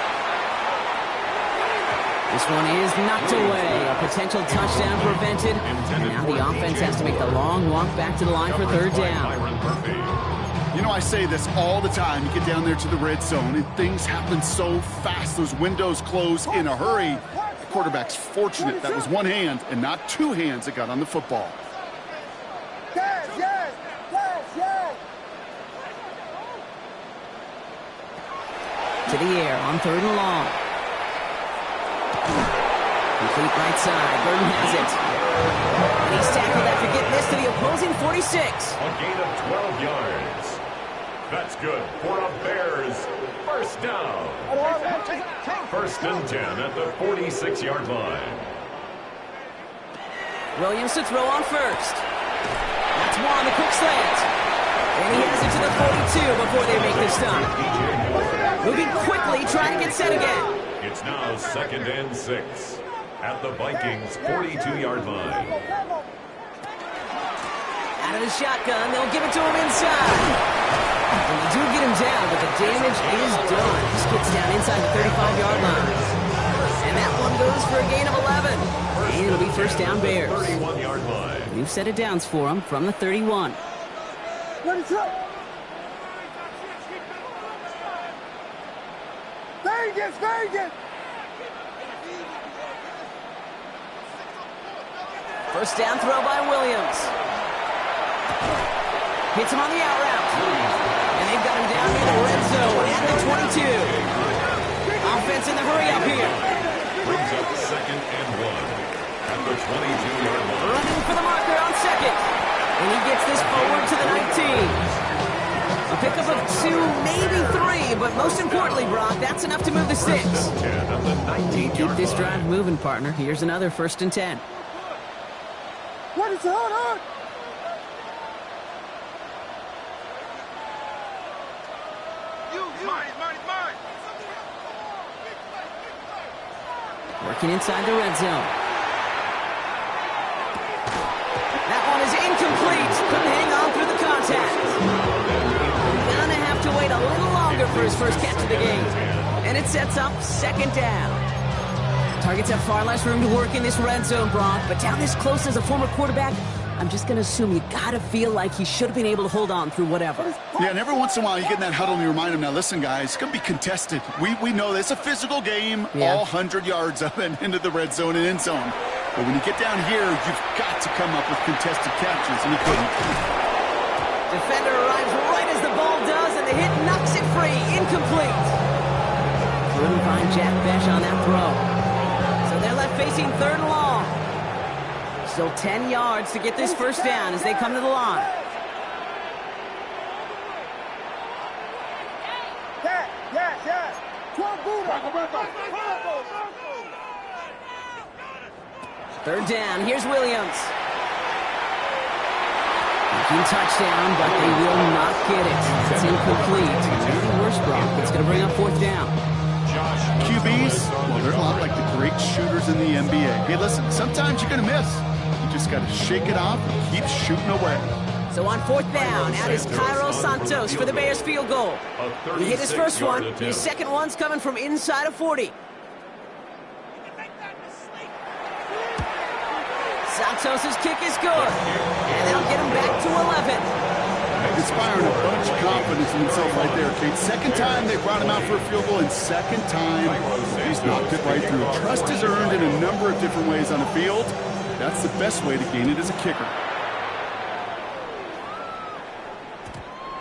This one is knocked away. A potential touchdown prevented. And now the offense has to make the long walk back to the line for third down. You know, I say this all the time. You get down there to the red zone, and things happen so fast. Those windows close in a hurry. The quarterback's fortunate that was one hand and not two hands that got on the football. Yes, yes, yes, yes. To the air on third and long. Complete right side. Burton has it. And he's tackled after getting this to the opposing 46. A gain of 12 yards. That's good for a Bears first down. First and 10 at the 46-yard line. Williams to throw on first. That's one, the quick slant. And he has it to the 42 before they make the stop. Moving quickly, trying to get set again. It's now second and 6 at the Vikings' 42-yard line. Out of the shotgun, they'll give it to him inside. And they do get him down, but the damage is done. Just gets down inside the 35-yard line. And that one goes for a gain of 11. And it'll be first down Bears. 31-yard line. New set of downs for him from the 31. Vegas, Vegas! First down throw by Williams. Hits him on the out route. And they've got him down near the red zone at the 22. Offense in the hurry up here. Brings up second and 1 at the 22-yard line. Running for the marker on second. And he gets this forward to the 19. A pickup of 2, maybe 3, but most importantly, Brock, that's enough to move the 6. Keep this drive moving, partner. Here's another first and 10. What is hold on? Working inside the red zone. That one is incomplete. Couldn't hang on through the contact. Gonna have to wait a little longer for his first catch of the game. And it sets up second down. Targets have far less room to work in this red zone, Brock, but down this close as a former quarterback, I'm just going to assume you got to feel like he should have been able to hold on through whatever. Yeah, and every once in a while you get in that huddle and you remind him, now listen, guys, it's going to be contested. We know this. It's a physical game, all 100 yards up and into the red zone and end zone. But when you get down here, you've got to come up with contested catches, and he couldn't. Defender arrives right as the ball does, and the hit knocks it free. Incomplete. Couldn't find Jack Besh on that throw. So they're left facing 3rd and long. Still 10 yards to get this first down as they come to the line. Yes. 12 Buddha. 3rd down. Here's Williams. Making touchdown, but they will not get it. It's incomplete. Maybe worse, Brock. It's going to bring up 4th down. QBs, well, they're a lot like the great shooters in the NBA. Hey, listen, sometimes you're going to miss. You just got to shake it off and keep shooting away. So on 4th down, out is Cairo Santos for the Bears field goal. He hit his first one. His second one's coming from inside of 40. Santos' kick is good. And that'll get him back to 11. Inspiring a bunch of confidence in himself right there, Kate. Second time they brought him out for a field goal, and second time he's knocked it right through. Trust is earned in a number of different ways on the field. That's the best way to gain it as a kicker.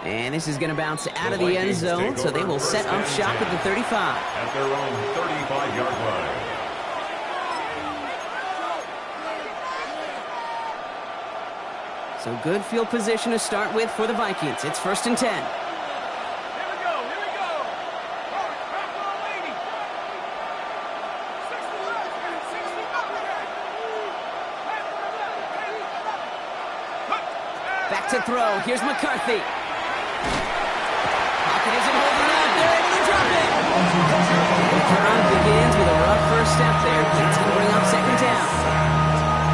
And this is going to bounce out of the end zone, so they will set up shop at the 35. At their own 35-yard line. So good field position to start with for the Vikings. It's 1st and 10. Back to throw. Here's McCarthy. Pocket isn't holding up. They're able to drop it. The turn begins with a rough first step there. It's going to bring up 2nd down.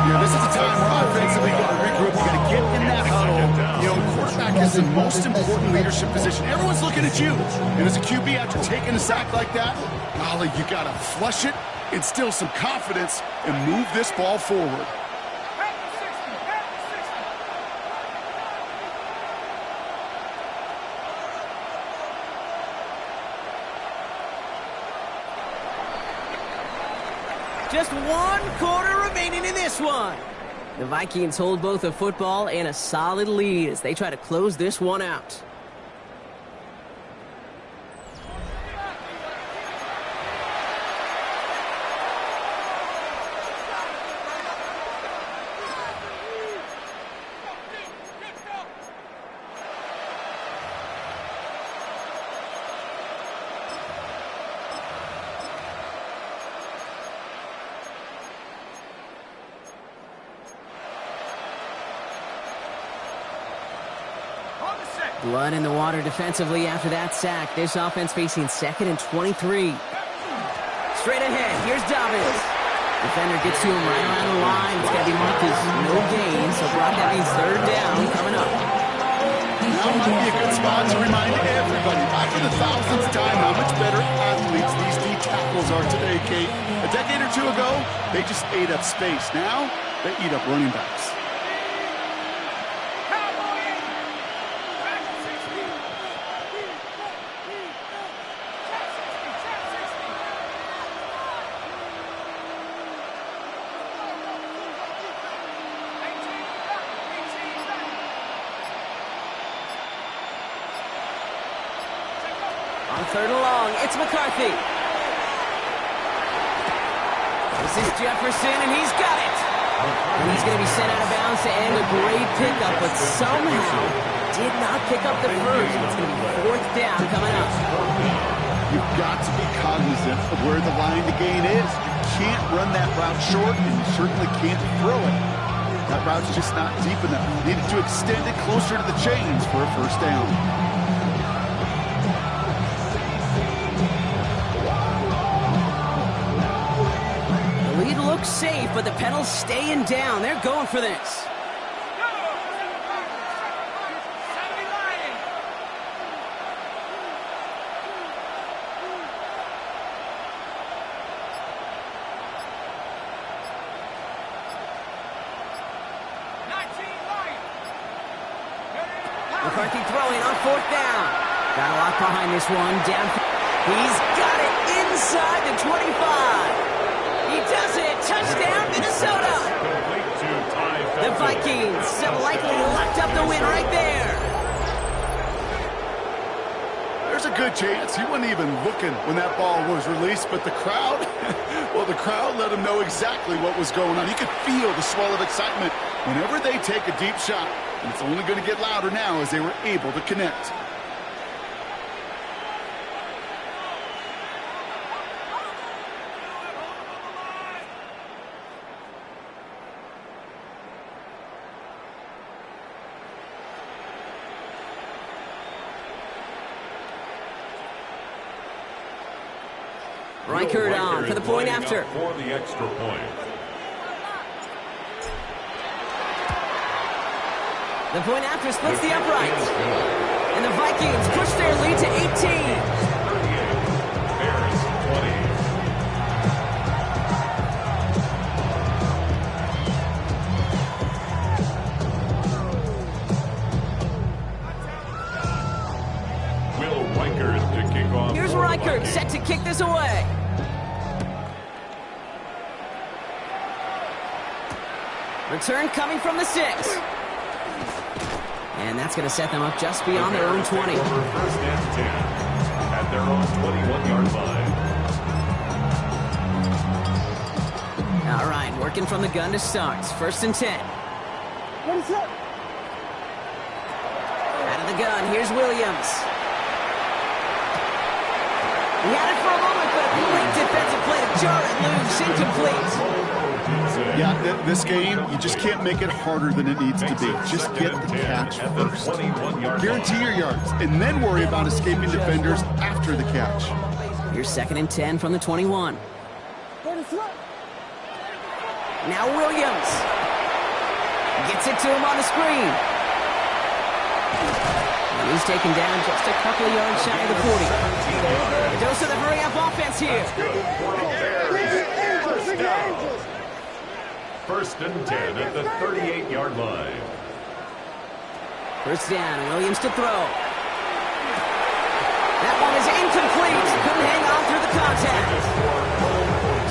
Yeah, this is a time where offensively you got to regroup. You got to get in that huddle. You know, quarterback is the most important leadership position. Everyone's looking at you. And as a QB, after taking a sack like that, golly, you got to flush it, instill some confidence, and move this ball forward. Just 1 quarter remaining in this one. The Vikings hold both a football and a solid lead as they try to close this one out. Blood in the water defensively after that sack. This offense facing 2nd and 23. Straight ahead, here's Dobbins. Defender gets to him right around the line. It's got to be marked as no gain, so Brock, that means 3rd down coming up. Now might be a good spot to remind everybody, not for the 1000th time, how much better athletes these D tackles are today, Kate. A decade or 2 ago, they just ate up space. Now, they eat up running backs. On 3rd and long, it's McCarthy. This is Jefferson, and he's got it. And he's going to be sent out of bounds to end a great pickup, but somehow did not pick up the first. It's going to be 4th down coming up. You've got to be cognizant of where the line to gain is. You can't run that route short, and you certainly can't throw it. That route's just not deep enough. You needed to extend it closer to the chains for a first down. Looks safe, but the pedal's staying down. They're going for this. McCarthy throwing on 4th down. Got a lot behind this one. Down. He's got it inside the 25. He does it. Touchdown, Minnesota. The Vikings have likely locked up the win right there. There's a good chance he wasn't even looking when that ball was released, but the crowd, well, the crowd let him know exactly what was going on. He could feel the swell of excitement whenever they take a deep shot, and it's only going to get louder now as they were able to connect. Reichert on for the point after. For the extra point. The point after splits the uprights. And the Vikings push their lead to 18. 38. Bears 20. Will Reichert to kick off. Here's Reichert set to kick this away. Return coming from the 6. And that's going to set them up just beyond their own 20. First and 10 at their own 21-yard line. All right, working from the gun to start. 1st and 10. What is it? Out of the gun, here's Williams. He had it for a moment, but a late defensive play to jar it loose, incomplete. Yeah, this game, you just can't make it harder than it needs to be. Just get the catch first. Guarantee your yards, and then worry about escaping defenders after the catch. Here's 2nd and 10 from the 21. What is it? Now Williams. Gets it to him on the screen. And he's taken down just a couple of yards shy of the 40. A dose of the hurry-up offense here. First and 10 at the 38-yard line. 1st down, Williams to throw. That one is incomplete. Couldn't hang on through the contact.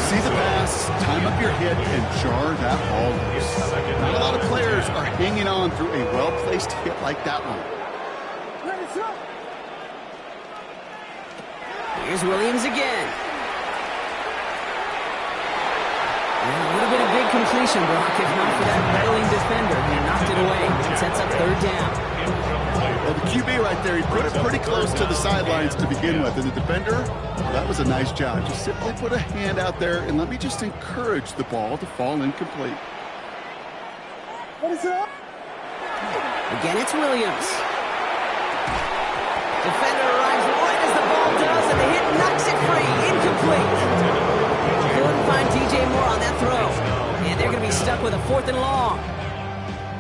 See the pass, time up your hit, and jar that ball loose. Not a lot of players are hanging on through a well-placed hit like that one. What is it? Here's Williams again. And a little bit of big completion, Brock, if not for that battling defender. He knocked it away. It sets up 3rd down. Well, the QB right there, he put it pretty close to the sidelines to begin with. And the defender, well, that was a nice job. Just simply put a hand out there and let me just encourage the ball to fall incomplete. What is it? Again, it's Williams. Defender arrives right as the ball does, and the hit knocks it free. Incomplete. Couldn't find DJ Moore on that throw. And they're going to be stuck with a 4th and long.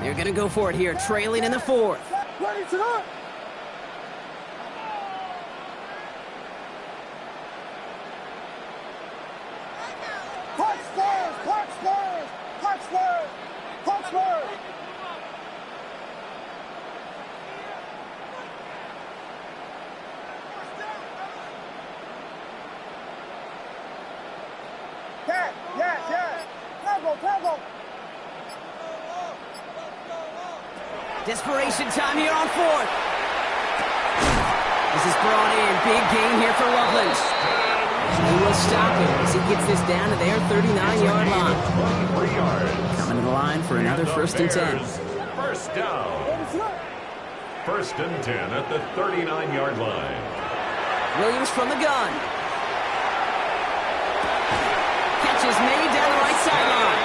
They're going to go for it here, trailing in the 4th. What is it? Punch Spurs! Punch Spurs! Punch Spurs! Punch Spurs! Yes. Tempo. Desperation time here on 4th. This is brought in. Big gain here for Loveland. He will stop him as he gets this down to their 39-yard line. Coming to the line for another 1st and 10. First down. 1st and 10 at the 39-yard line. Williams from the gun. Catch is made down the right sideline.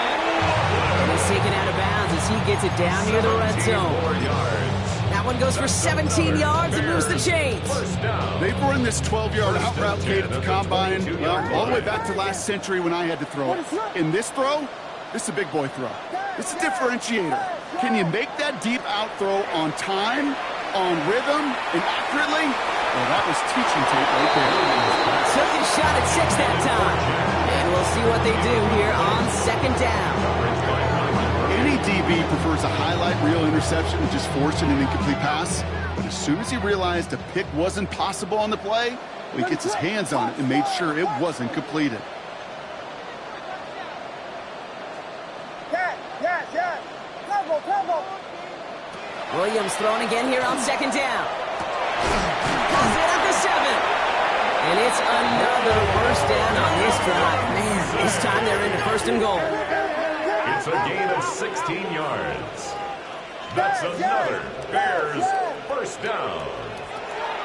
And he's taken out of bounds as he gets it down near the red zone. That one goes for 17 yards and moves the chains. They've run this 12-yard out route gate at the combine, all the way back to last century when I had to throw it. In this throw, this is a big boy throw. It's a differentiator. Can you make that deep out throw on time, on rhythm, and accurately? Well, that was teaching tape right there. Took his shot at 6 that time. And we'll see what they do here on 2nd down. Any DB prefers a highlight reel interception and just forcing an incomplete pass. But as soon as he realized a pick wasn't possible on the play, he gets his hands on it and made sure it wasn't completed. Yes. Combo. Williams throwing again here on second down. Pulls it at the 7. And it's another first down on this drive. Man, this time they're into first and goal. It's a gain of 16 yards. That's another Bears first down.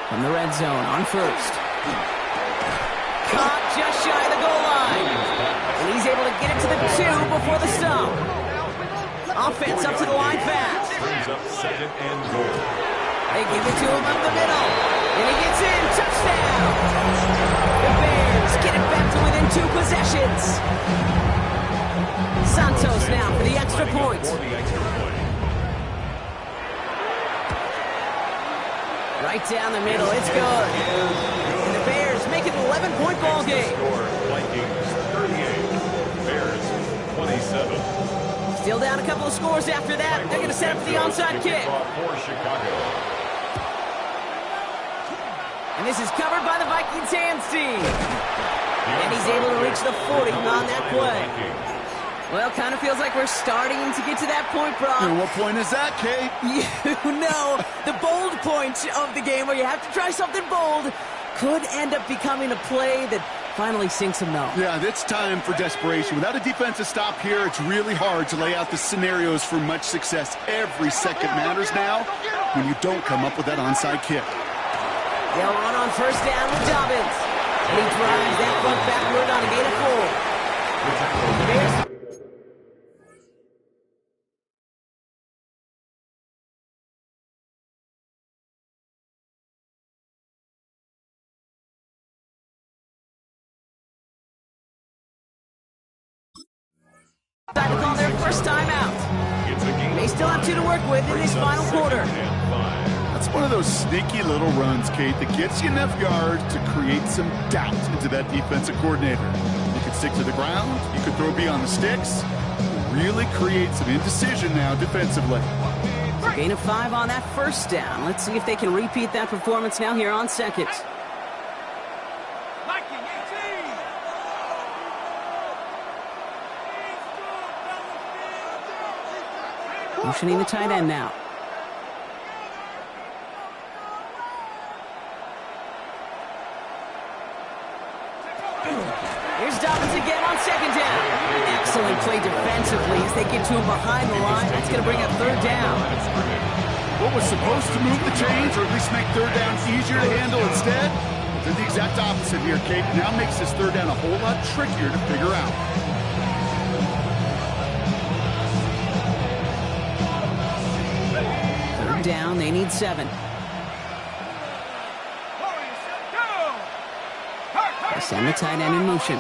From the red zone on first. Caught just shy of the goal line. And he's able to get it to the 2 before the stop. Offense up to the line fast. Brings up second and goal. They give it to him up the middle. And he gets in. Touchdown. The Bears get it back to within 2 possessions. Santos now for the extra point. Right down the middle. It's good. And the Bears make it an 11-point ball game. Vikings 38. Bears 27. Still down a couple of scores after that. They're going to set up the onside kick. For Chicago. And this is covered by the Vikings hands team. And he's able to reach the 40 on that play. Well, kind of feels like we're starting to get to that point, Brock. And what point is that, Kate? You know, the bold point of the game where you have to try something bold could end up becoming a play that finally sinks them though. Yeah, it's time for desperation. Without a defensive stop here, it's really hard to lay out the scenarios for much success. Every second matters now when you don't come up with that onside kick. They'll run on first down with Dobbins. And he drives that front backward on a gain of 4. Bears. Decided to call their first time out. They still have 2 to work with in this final quarter. That's one of those sneaky little runs, Kate, that gets you enough yards to create some doubt into that defensive coordinator. You could stick to the ground, you could throw beyond the sticks, really create some indecision now defensively. Gain of 5 on that first down. Let's see if they can repeat that performance now here on second. Motioning the tight end now. Here's Dobbins again on second down. Excellent play defensively as they get to him behind the line. That's going to bring up third down. What was supposed to move the chains, or at least make third down easier to handle instead, did the exact opposite here, Kate. Now makes this third down a whole lot trickier to figure out. Down, they need 7. They send the tight end in motion.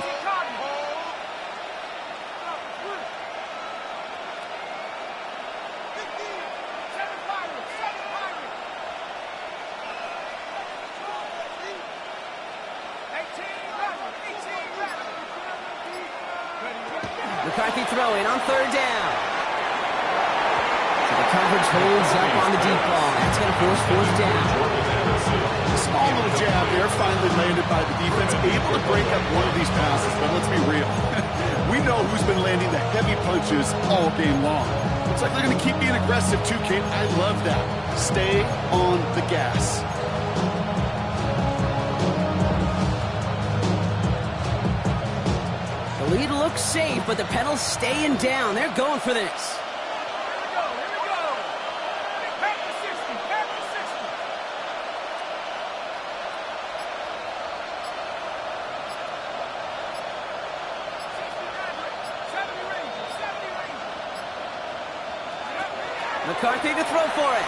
McCarthy throwing on third down. The coverage holds up on the deep ball. That's going to force fourth down. A small little jab there, finally landed by the defense, able to break up one of these passes. But let's be real. We know who's been landing the heavy punches all game long. Looks like they're going to keep being aggressive too, Kate. I love that. Stay on the gas. The lead looks safe, but the pedal's staying down. They're going for this. McCarthy to throw for it.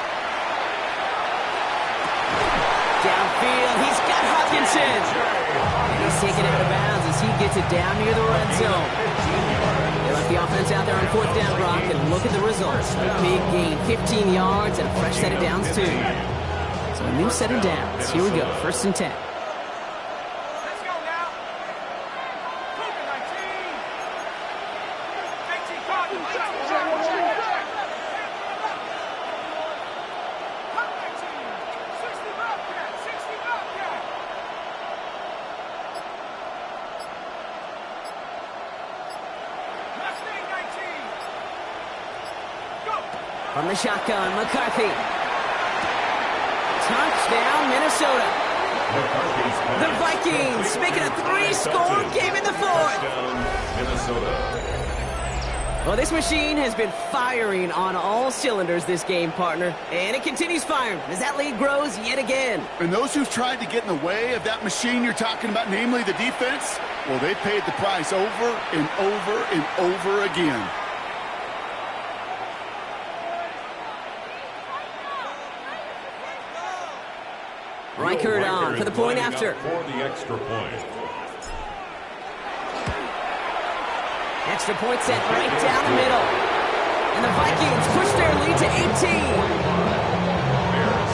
Downfield, he's got Hutchinson. And he's taken out of bounds as he gets it down near the red zone. They left the offense out there on fourth down, Brock, and look at the results. A big gain, 15 yards and a fresh set of downs, too. So a new set of downs. Here we go, 1st and 10. From the shotgun, McCarthy. Touchdown, Minnesota. The Vikings making a 3-score game in the fourth. Touchdown, Minnesota. Well, this machine has been firing on all cylinders this game, partner. And it continues firing as that lead grows yet again. And those who've tried to get in the way of that machine you're talking about, namely the defense, well, they paid the price over and over and over again. Reichert on for the point after. For the extra point. Extra point set right down the middle. And the Vikings push their lead to 18. Bears,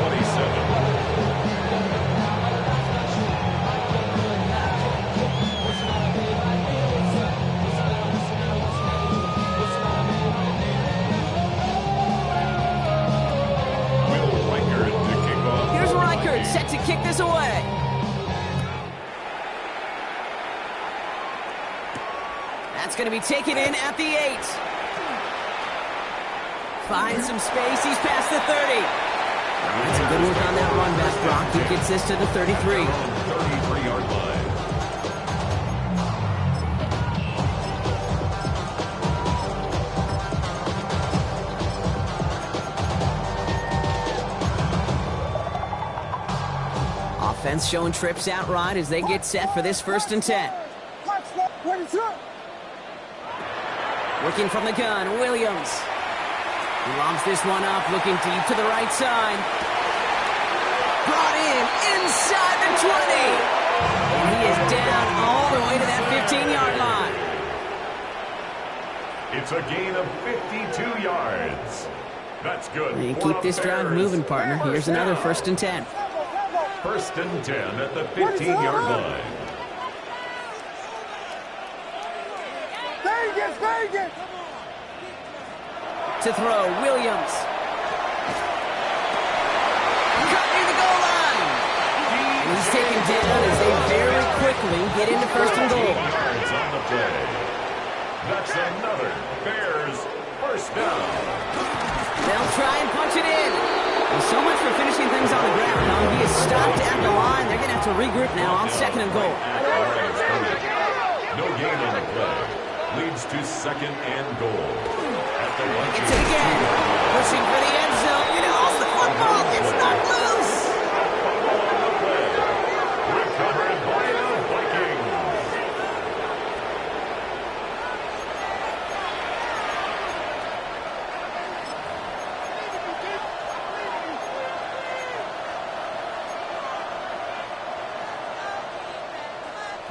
27. Will Reichert to kick off. Here's Reichert set to kick this away. That's going to be taken in at the 8. Finds some space. He's past the 30. That's a good work on that run back, Brock. He gets this to the 33. 33-yard line. Offense showing trips out right as they get set for this 1st and 10. Working from the gun, Williams. He lobs this one up, looking deep to the right side. Brought in inside the 20. And he is down all the way to that 15-yard line. It's a gain of 52 yards. That's good. You for keep the this drive Bears. moving, partner. Here's another 1st and 10. 1st and 10 at the 15-yard line. Vegas! To throw, Williams. Cut near the goal line. And he's taken down as they very quickly get into 1st and goal. Yards on the play. That's another Bears 1st down. They'll try and punch it in. Well, so much for finishing things on the ground. Now he is stopped at the line. They're going to have to regroup now on 2nd and goal. No gain on the play. Leads to 2nd and goal. At the It's it again. Pushing for the end zone. You know, the football. It's not loose. Recovered by the Vikings.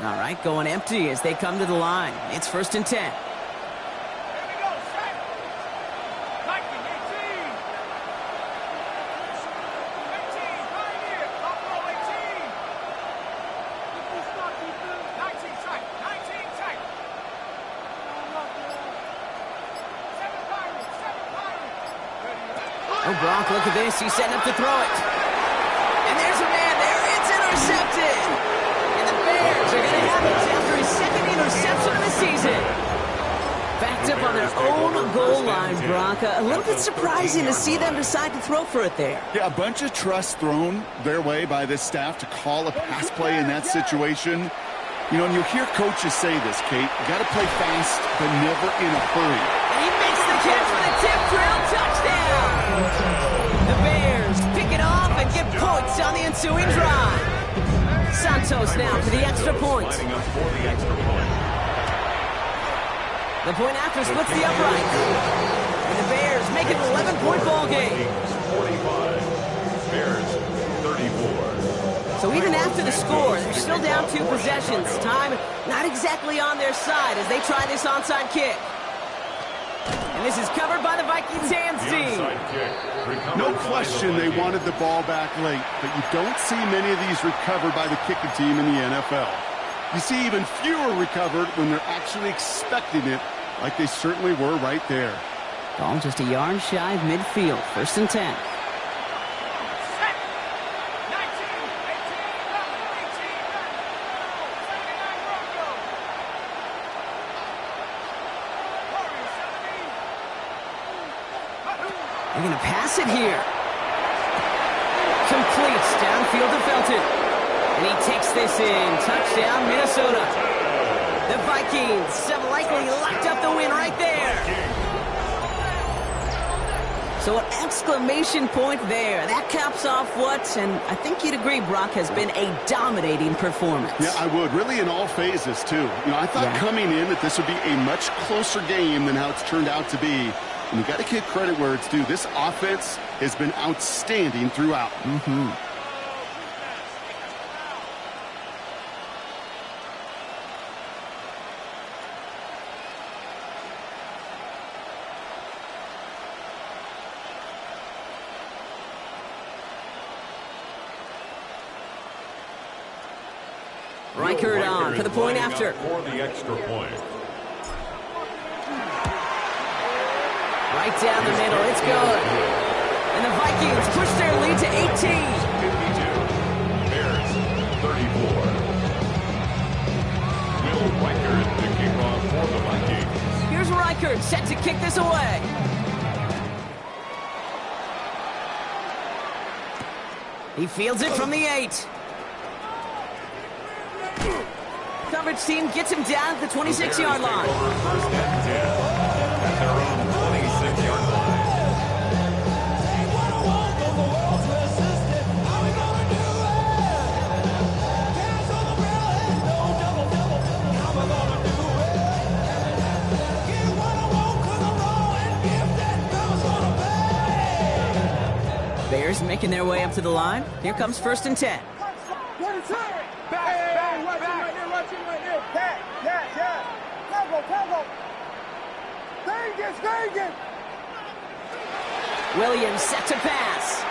All right, going empty as they come to the line. It's 1st and 10. Oh, Brock, look at this. He's setting up to throw it. And there's a man there. It's intercepted. And the Bears are going to have it after his 2nd interception of the season. Backed up on their own goal line, Brock. A little bit surprising to see them decide to throw for it there. Yeah, a bunch of trust thrown their way by this staff to call a pass play in that situation. You know, and you'll hear coaches say this, Kate. You got to play fast, but never in a hurry. And he makes the catch for the tip drill touchdown. The Bears pick it off and get points on the ensuing drive. Santos now for the extra point. Lining up for the extra point. The point after splits the upright. And the Bears make it an 11-point ball game. 45. Bears 34. So even after the score, they're still down 2 possessions. Time not exactly on their side as they try this onside kick. And this is covered by the Vikings hands The team. onside kick. Recovered No by question the they Vikings. wanted the ball back late, but you don't see many of these recovered by the kicking team in the NFL. You see even fewer recovered when they're actually expecting it, like they certainly were right there. Ball just a yard shy of midfield. 1st and 10. They're going to pass it here. Completes downfield to Felton. And he takes this in. Touchdown, Minnesota. The Vikings have likely locked up the win right there. So an exclamation point there. That caps off what, and I think you'd agree, Brock, has been a dominating performance. Yeah, I would. Really in all phases, too. You know, I thought coming in that this would be a much closer game than how it's turned out to be. And you got to give credit where it's due. This offense has been outstanding throughout. Reichert on for the point after. For the extra point. Right down the middle, it's good. And the Vikings push their lead to 18. 52. Bears 34. Will Reichert to kick off for the Vikings. Here's Reichert set to kick this away. He fields it from the 8. Coverage team gets him down at the 26-yard line. First and 10 at their own 26-yard line. Bears making their way up to the line. Here comes 1st and 10. Williams set to pass.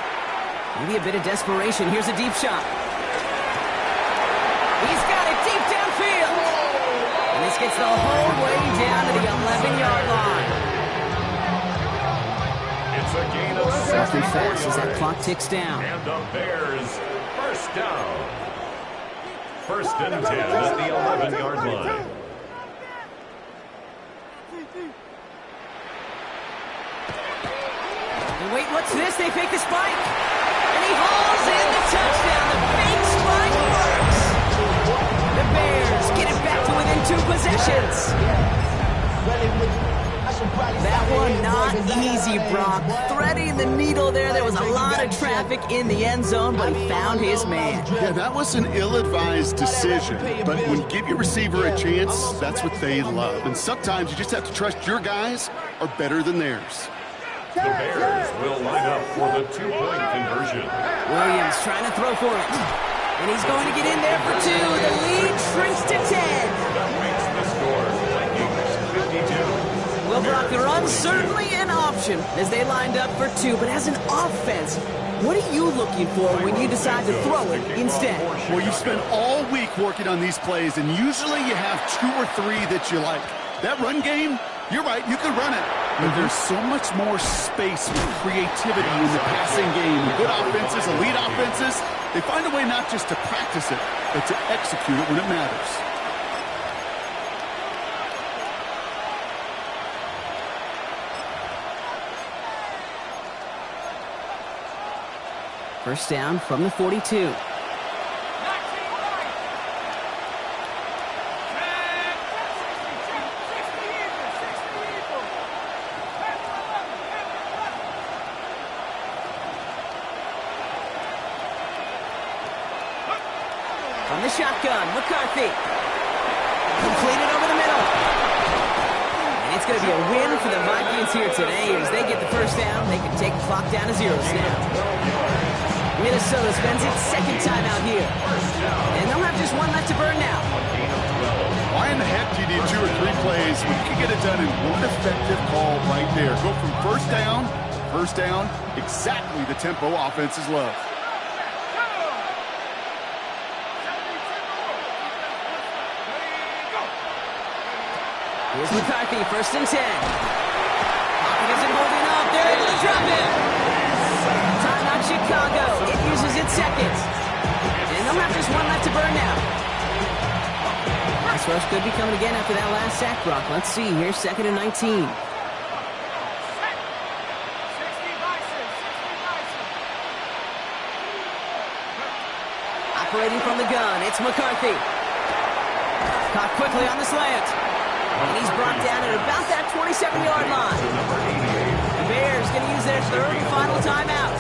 Maybe a bit of desperation. Here's a deep shot. He's got it deep downfield. And this gets the whole way down to the 11-yard line. It's a gain of 6 fast as that clock ticks down. And the Bears first down. 1st and 10 at the 11-yard line. And wait, what's this? They fake the spike. And he hauls in the touchdown. The fake spike works. The Bears get it back to within 2 possessions. That one not easy, Brock. Threading the needle there. There was a lot of traffic in the end zone, but he found his man. Yeah, that was an ill-advised decision. But when you give your receiver a chance, that's what they love. And sometimes you just have to trust your guys are better than theirs. The Bears will line up for the 2-point conversion. Williams trying to throw for it. And he's going to get in there for 2. The lead shrinks to 10. That makes the score Vikings 52. Well, Brock, the run's certainly an option as they lined up for 2. But as an offense, what are you looking for when you decide to throw it instead? Well, you spend all week working on these plays, and usually you have 2 or 3 that you like. That run game, you're right, you could run it. But there's so much more space with creativity in the passing game. Good offenses, elite offenses, they find a way not just to practice it, but to execute it when it matters. First down from the 42. From the shotgun, McCarthy. Completed over the middle. And it's going to be a win for the Vikings here today. As they get the first down, they can take the clock down to 0 now. Minnesota spends its 2nd time out here. And they'll have just 1 left to burn now. Why in the heck do you need 2 or 3 plays when you can get it done in one effective call right there? Go from first down, exactly the tempo offenses love. Here's McCarthy, 1st and 10. Pocket isn't holding up. They're able to drop him. Timeout Chicago. It uses its 2nd. And they'll have just 1 left to burn now. Pass rush could be coming again after that last sack, Brock. Let's see. Here's 2nd and 19. Operating from the gun, it's McCarthy. Caught quickly on the slant. And he's brought down at about that 27-yard line. The Bears going to use their third and final timeout.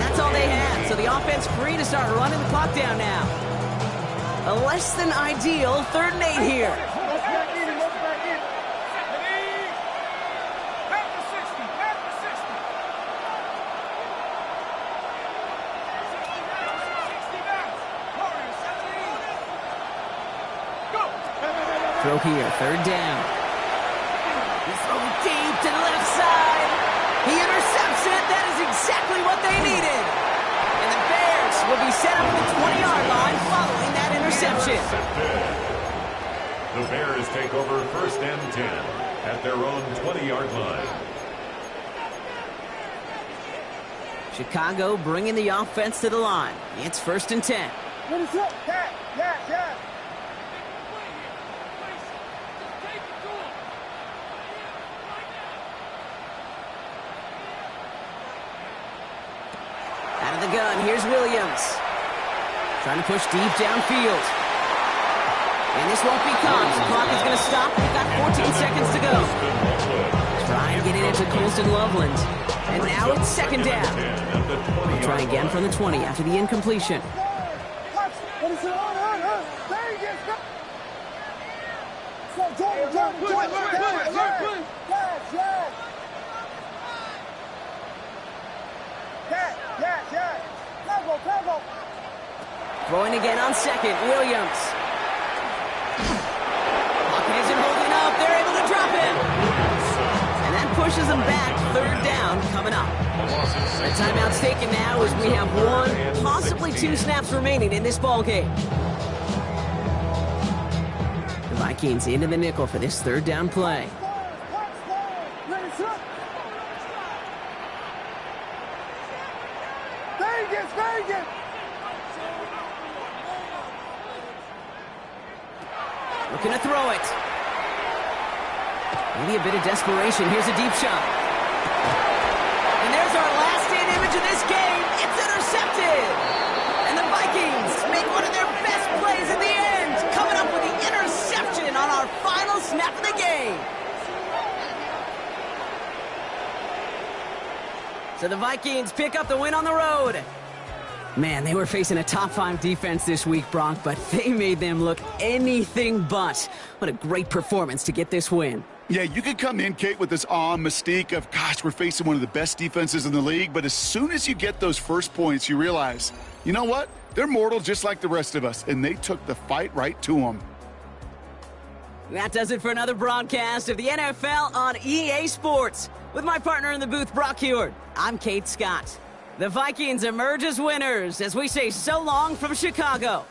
That's all they had, so the offense free to start running the clock down now. A less than ideal 3rd and 8 here. Throw here, 3rd down. He's throwing deep to the left side. He intercepts it. That is exactly what they needed. And the Bears will be set up at the 20-yard line following that interception. The Bears take over 1st and 10 at their own 20-yard line. Chicago bringing the offense to the line. It's 1st and 10. Yeah. Out of the gun, here's Williams. Trying to push deep downfield. And this won't be caught. The clock is going to stop. We've got 14 seconds to go. Try and get it into Colston Loveland. And now it's 2nd down. We'll try again from the 20 after the incompletion. Throwing again on 2nd, Williams. Pocket isn't holding up. They're able to drop him. And that pushes them back. 3rd down coming up. The timeout's taken now as we have 1, possibly 2 snaps remaining in this ball game. The Vikings into the nickel for this 3rd down play. Vegas! Looking to throw it. Maybe a bit of desperation. Here's a deep shot. And there's our last-in image of this game. It's intercepted. And the Vikings make one of their best plays at the end, coming up with the interception on our final snap of the game. So the Vikings pick up the win on the road. Man, they were facing a top-5 defense this week, Bronk, but they made them look anything but. What a great performance to get this win. Yeah, you could come in, Kate, with this awe and mystique of, gosh, we're facing one of the best defenses in the league, but as soon as you get those first points, you realize, you know what? They're mortal just like the rest of us, and they took the fight right to them. That does it for another broadcast of the NFL on EA Sports. With my partner in the booth, Brock Heward, I'm Kate Scott. The Vikings emerge as winners as we say so long from Chicago.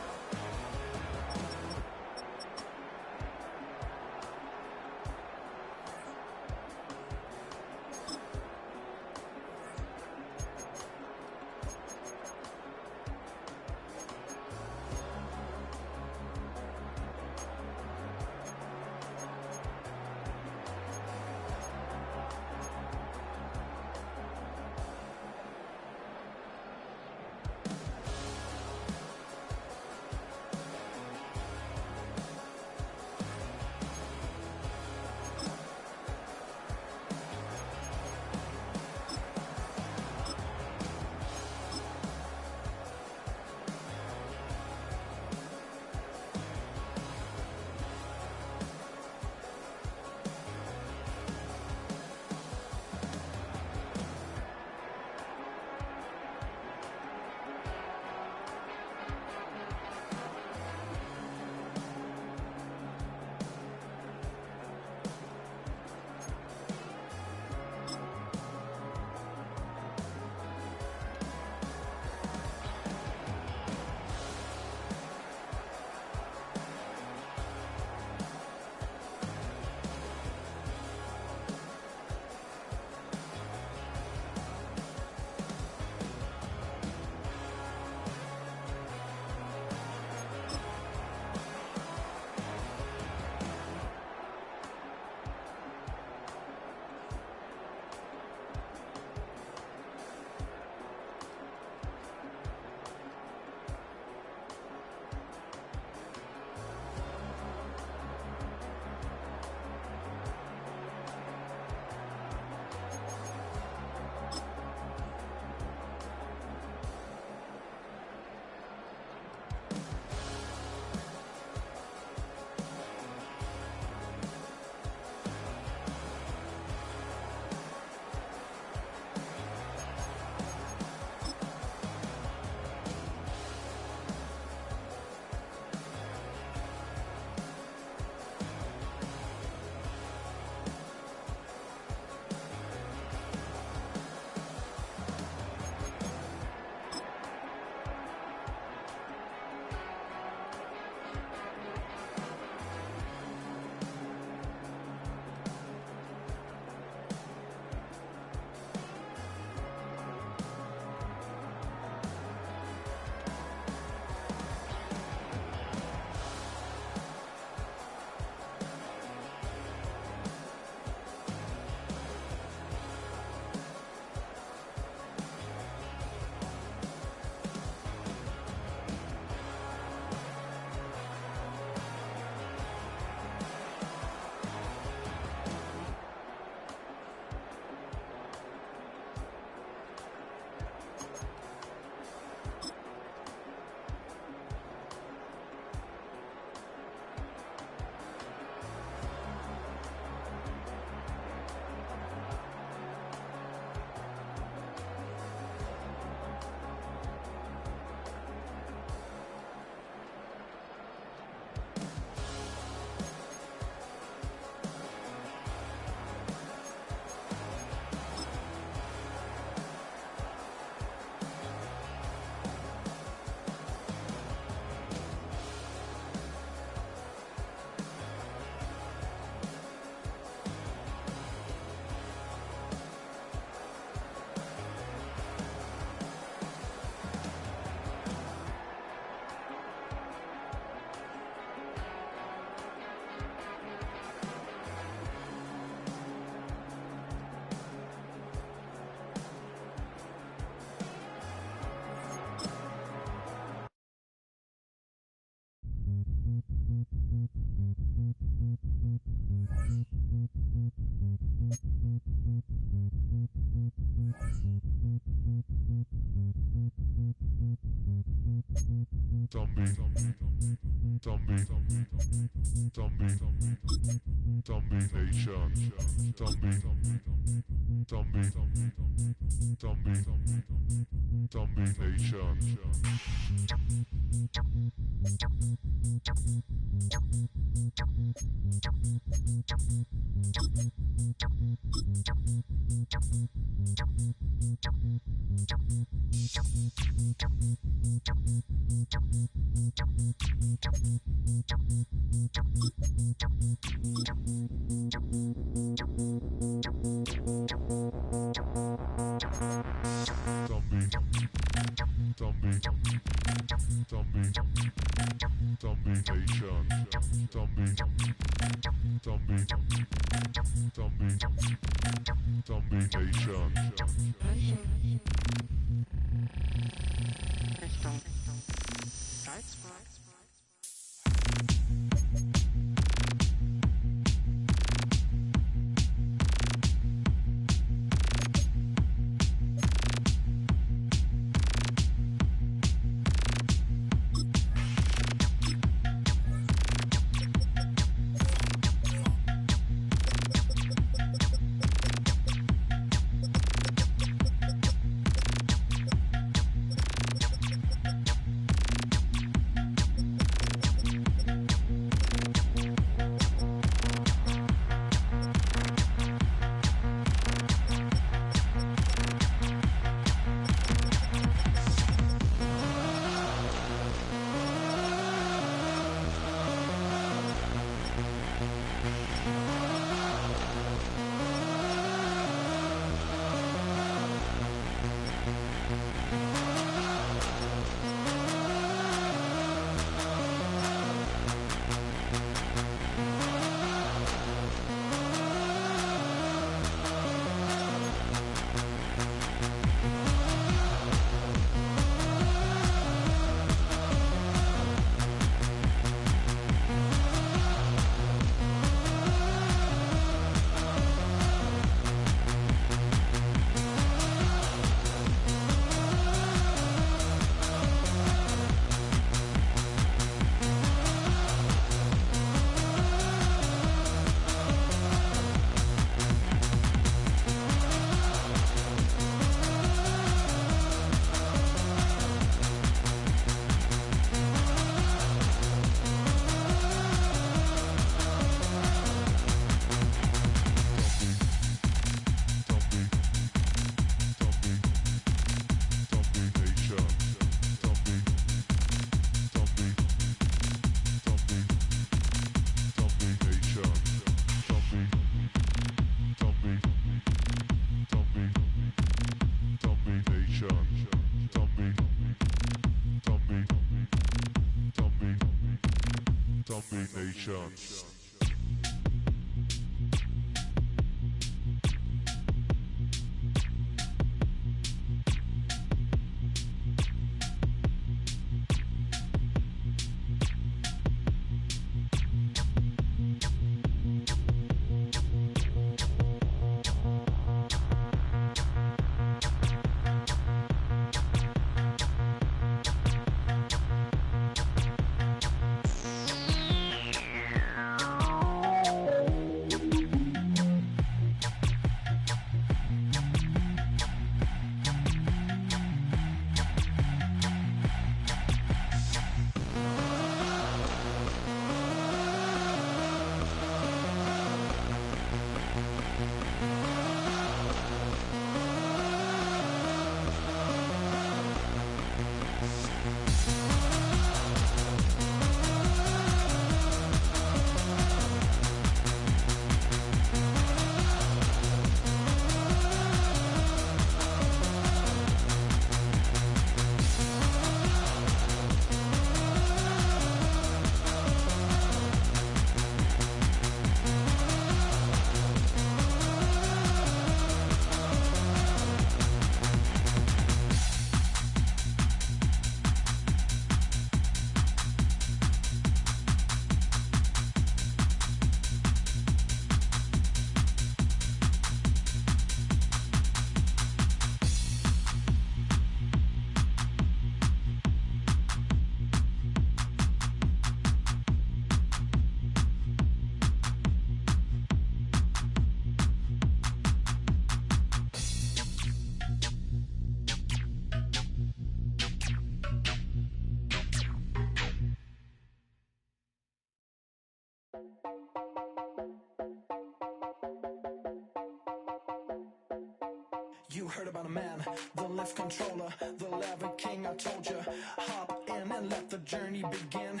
You heard about a man, the lift controller, the lever king, I told you. Hop in and let the journey begin.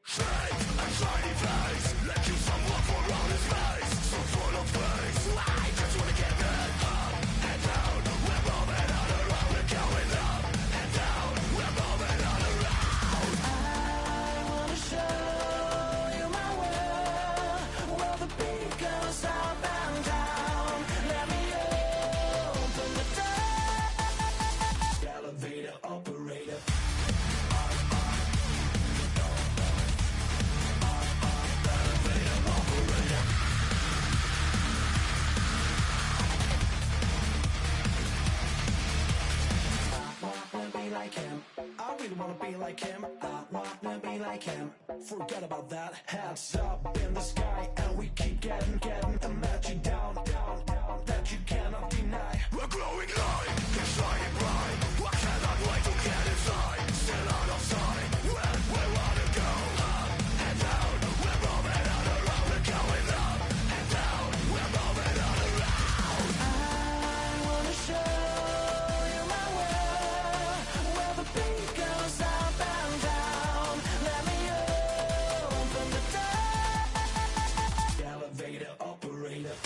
Shake a shiny face, let you some love for all his face. So full of face, I just wanna get it up and down. We're moving on around, we're going up and down. We're moving on around. I wanna show you my world, where the beat goes up and down. Let me open the door. Elevator operator. Like him, I really wanna be like him. I wanna be like him. Forget about that. Hands up in the sky, and we keep getting imagine down, that you cannot deny. We're glowing light, it's shining bright. I cannot wait to get inside. Still out of sight, when we wanna go up and down. We're moving on around, we're going up and down. We're moving on around. I wanna show you my world, where the beat goes up and down. Let me open the door. Elevator operator.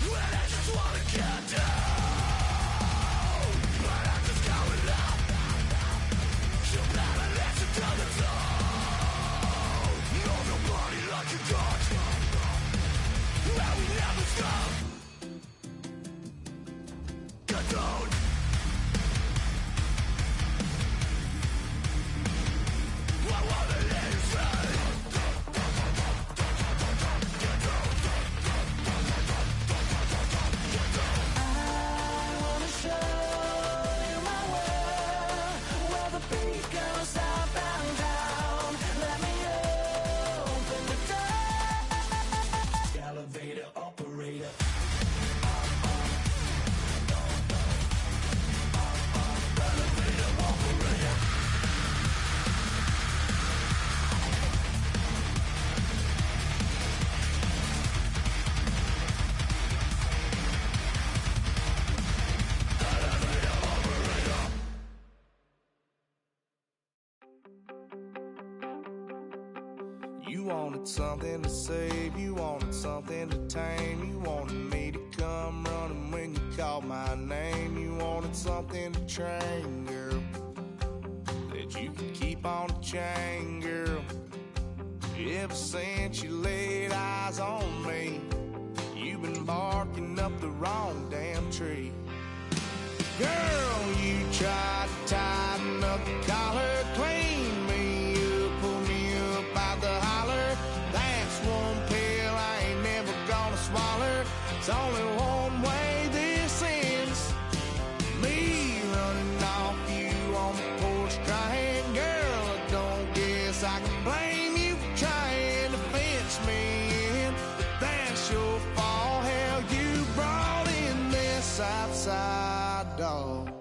When I just wanna get down, but I'm just going up. She'll never let you down the top. No, nobody like you got. And we never stop. Get down. I wanna let you say. I wanna show you my world, where the beat goes up and down. Let me open the door. Elevator operator. You wanted something to save, you wanted something to tame. You wanted me to come running when you called my name. You wanted something to train, girl, that you could keep on the chain, girl. Ever since you laid eyes on me, you've been barking up the wrong damn tree. Girl, you tried to tighten up the collar, clean me up, pull me up out the holler. That's one pill I ain't never gonna swallow. It's only one way this ends. Me running off you on the porch crying. Girl, I don't guess I can blame you for trying to fence me in. But that's your fault, hell, you brought in this outside dog.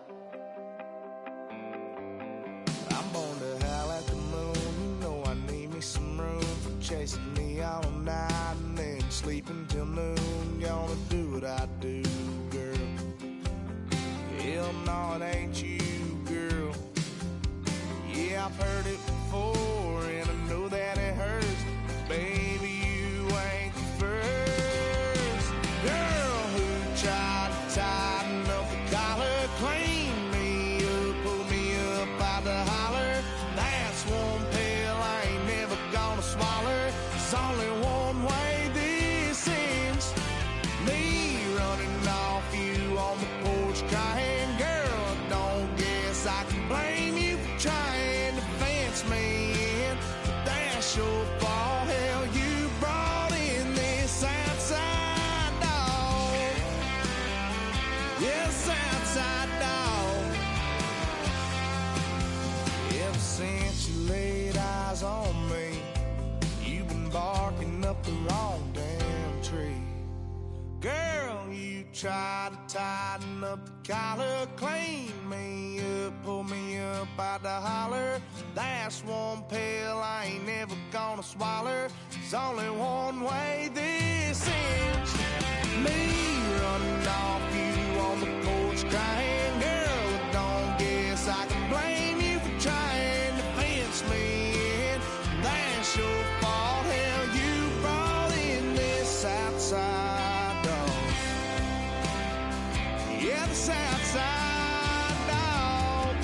I'm born to howl at the moon. You know I need me some room for chasing me all night and then sleeping till noon. Gonna do what I do, girl. Hell no, it ain't you, girl. Yeah, I've heard it before and I know that it hurts. Baby, you ain't the first girl who tried to tighten up the collar, clean me up, pull me up out the holler. That's one pill I ain't never gonna swallow. It's only one way this ends. Me running off you on the porch crying. Girl, I don't guess I can blame you for trying to fence me in. But that's your fault, hell, you brought in this outside the wrong damn tree. Girl, you try to tighten up the collar, clean me up, pull me up by the holler. That's one pill I ain't never gonna swallow. There's only one way this ends. Me running off you on the porch crying. Girl, I don't guess I can blame you for trying to fence me in. That's your fault, hell, you brought in this outside dog. Yeah, this outside dog.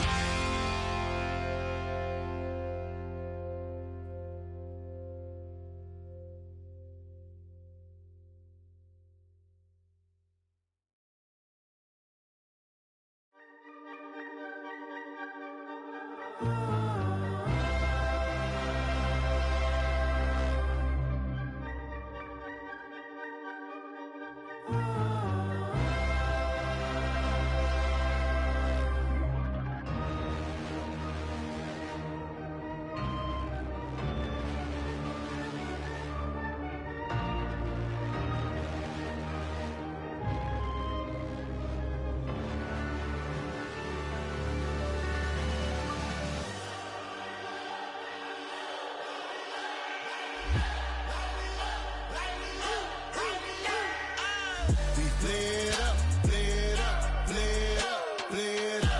We flared up, flared up, flared up, flared up.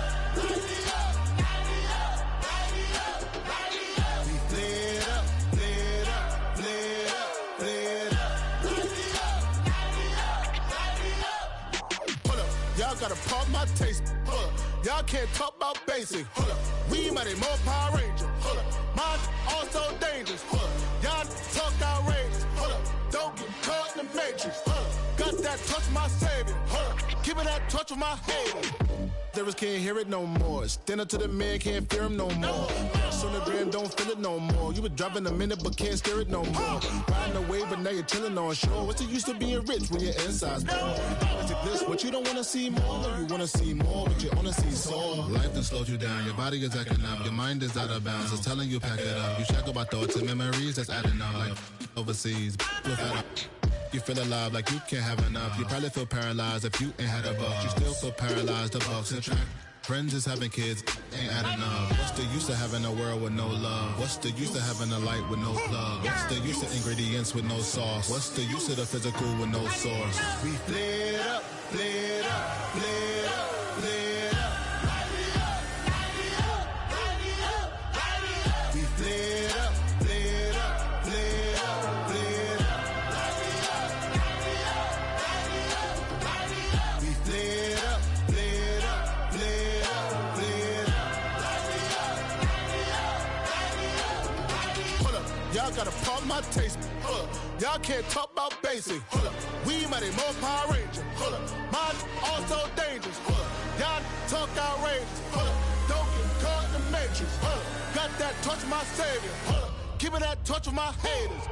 We flared up, flared up, flared up, flared up. Hold up, y'all gotta pump my taste. Hold up, y'all can't talk about basic. Hold up, we mighty more Power Ranger. Hold up, mine also dangerous. Hold up, y'all talk outrageous. Hold up, don't get caught in the matrix. Hold up. Got that touch my savior. Give me that touch with my haters. Lyrics can't hear it no more. Stand up to the man, can't fear him no more. On the gram, don't feel it no more. You were driving a minute, but can't steer it no more. Riding away, but now you're chilling on shore. What's the use of being rich when your inside's poor? Is it this, but you don't want to see more? No, you want to see more, but you only see sore. Life done slowed you down. Your body is acting up. Your mind is out of bounds. It's telling you pack it up. You shackle by thoughts and memories that's adding up. Like overseas, you feel alive like you can't have enough. You probably feel paralyzed if you ain't had a buck. You still feel paralyzed, the bucks and track. Friends is having kids, ain't adding up. What's the use of having a world with no love? What's the use of having a light with no plug? What's the use of ingredients with no sauce? What's the use of the physical with no source? We flared up, flared up, flared up, flared up. We flared up, flared up, flared up, flared up. We flared up, flared up, flared up, flared up. Hold up, y'all gotta pump my taste. Hold up, y'all can't talk about basic. Hold up, we mighty more Power Ranger. Hold up, mine also dangerous. Hold up, y'all talk outrageous. Hold up, don't get caught in the matrix. Hold up, got that touch my savior. Hold up, give me that touch with my haters.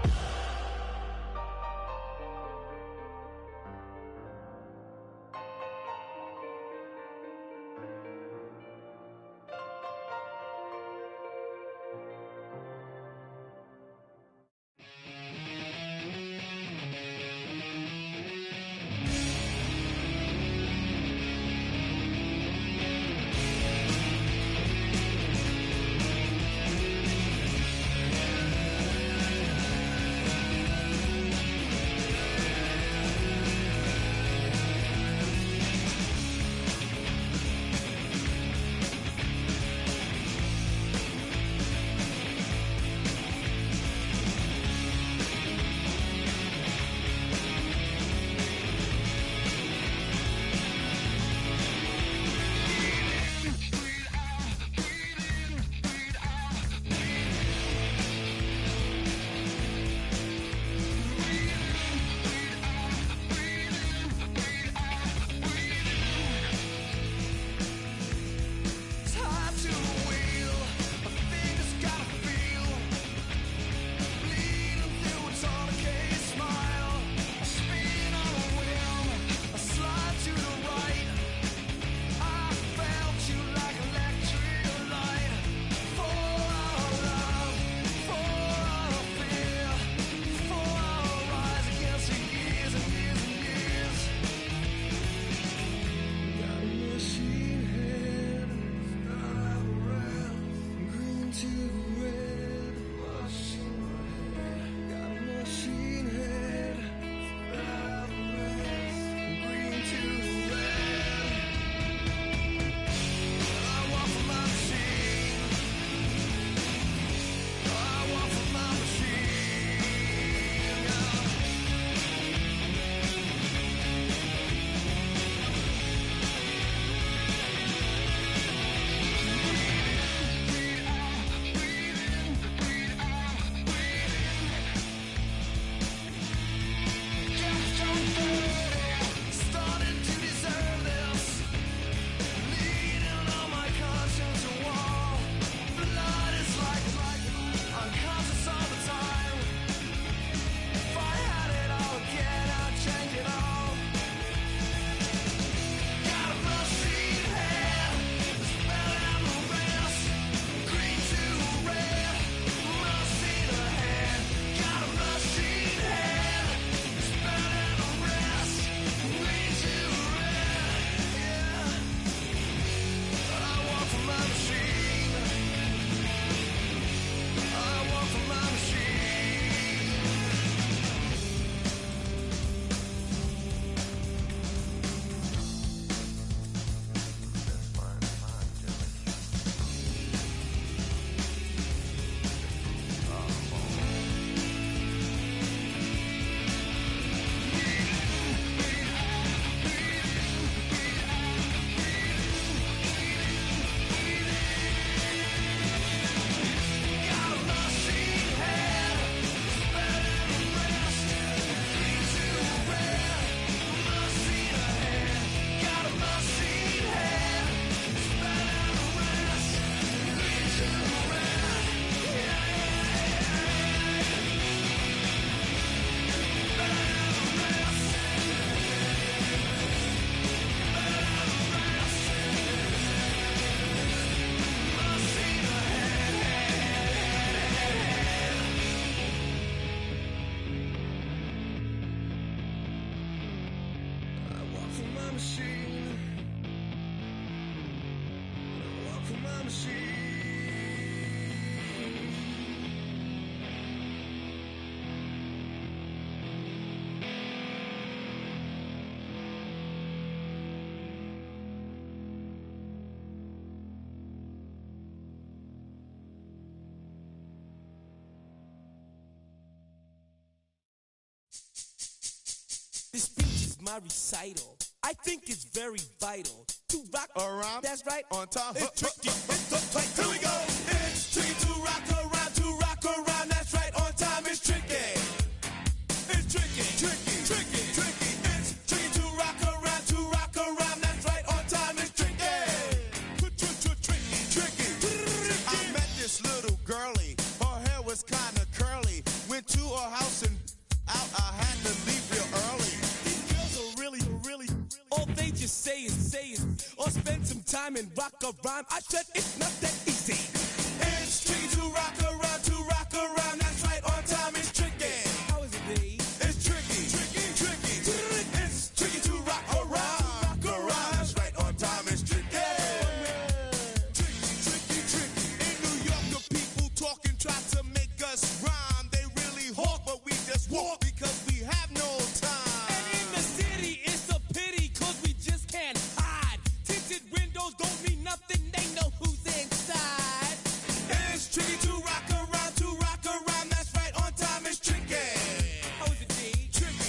machine. Welcome my machine. This speech is my recital. I think it's very vital to rock around. That's right, on time. It's tricky. It's uptight. Here we go. It's tricky to rock around. To rock around. That's right, on time. It's tricky. It's tricky. Tricky. Tricky. Tricky. It's tricky to rock around. To rock around. That's right, on time. It's tricky. Tricky. Tricky. I met this little girlie. Her hair was kind of curly. Went to her house and out. I had to leave real early. All they just say is, or spend some time and rock a rhyme. I said it's not that easy. It's tricky to rock around, that's right, on time it's tricky. How is it, B? It's tricky. It's tricky to rock around, that's right, on time it's tricky. Tricky. In New York, the people talking try to make us rhyme. They really hawk, but we just walk because we have no time. Don't mean nothing, they know who's inside. It's tricky to rock around, that's right, on time it's tricky. How is it, D? Tricky.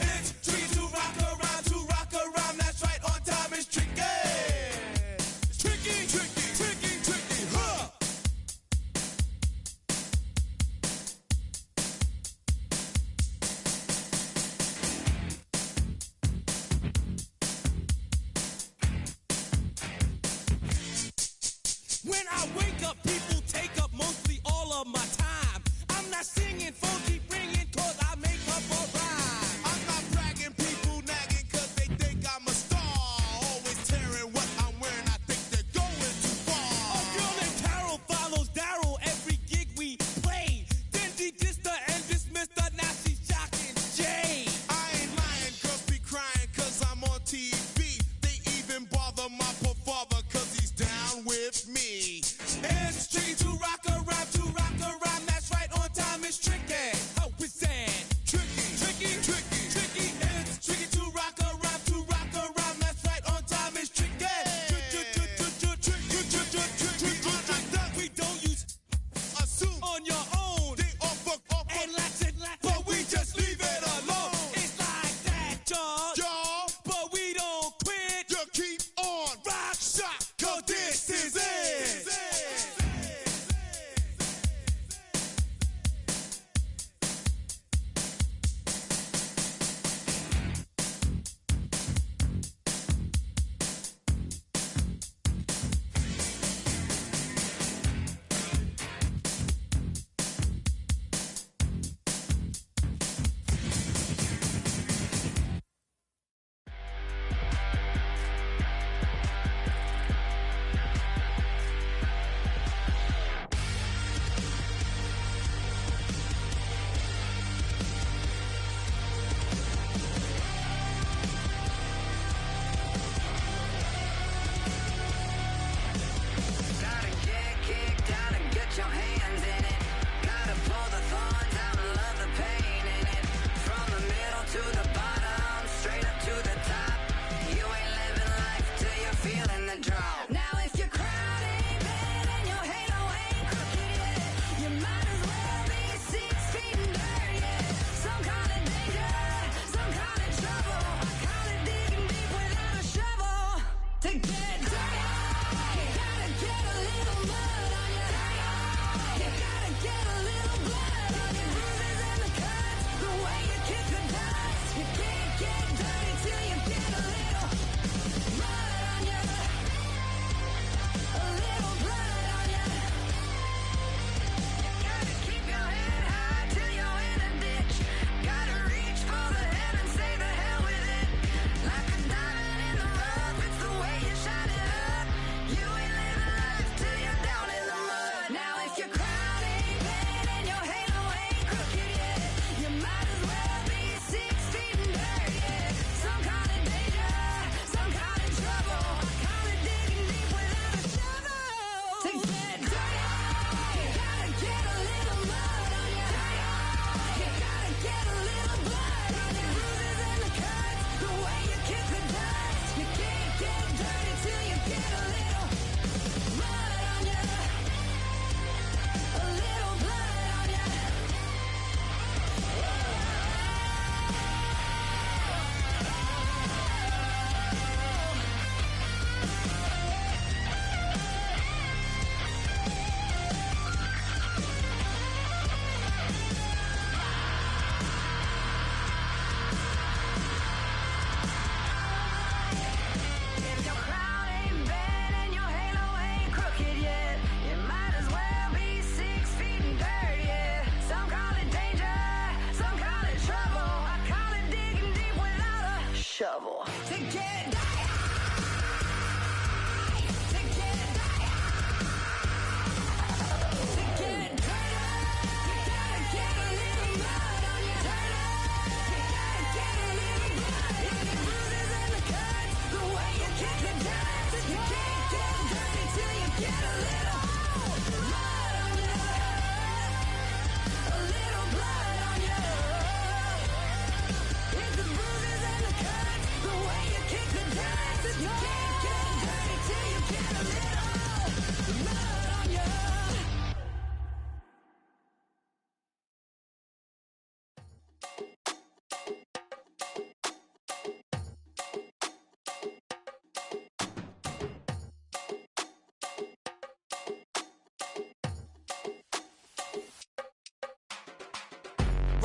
It's tricky to rock around, that's right, on time it's tricky. Tricky, huh? When I wake up, people take up mostly all of my time. I'm not singing, phone keep ringing, cause I make up a rhyme. I'm not bragging, people nagging, cause they think I'm a star. Always tearing what I'm wearing, I think they're going too far. A girl named Carol follows Daryl every gig we play. Then she dissed her and dismissed her, now she's shocking Jay. I ain't lying, girls be crying, cause I'm on TV. They even bother my poor father, cause he's down with me. It's tricky to rock around, that's right, on time it's tricky. How is that? Tricky. It's tricky to rock around, that's right, on time it's tricky. We don't use assume on your own. They offer and latch it, but we just leave it alone. It's like that, y'all, but we don't quit. You keep on rock shot, cause this is it.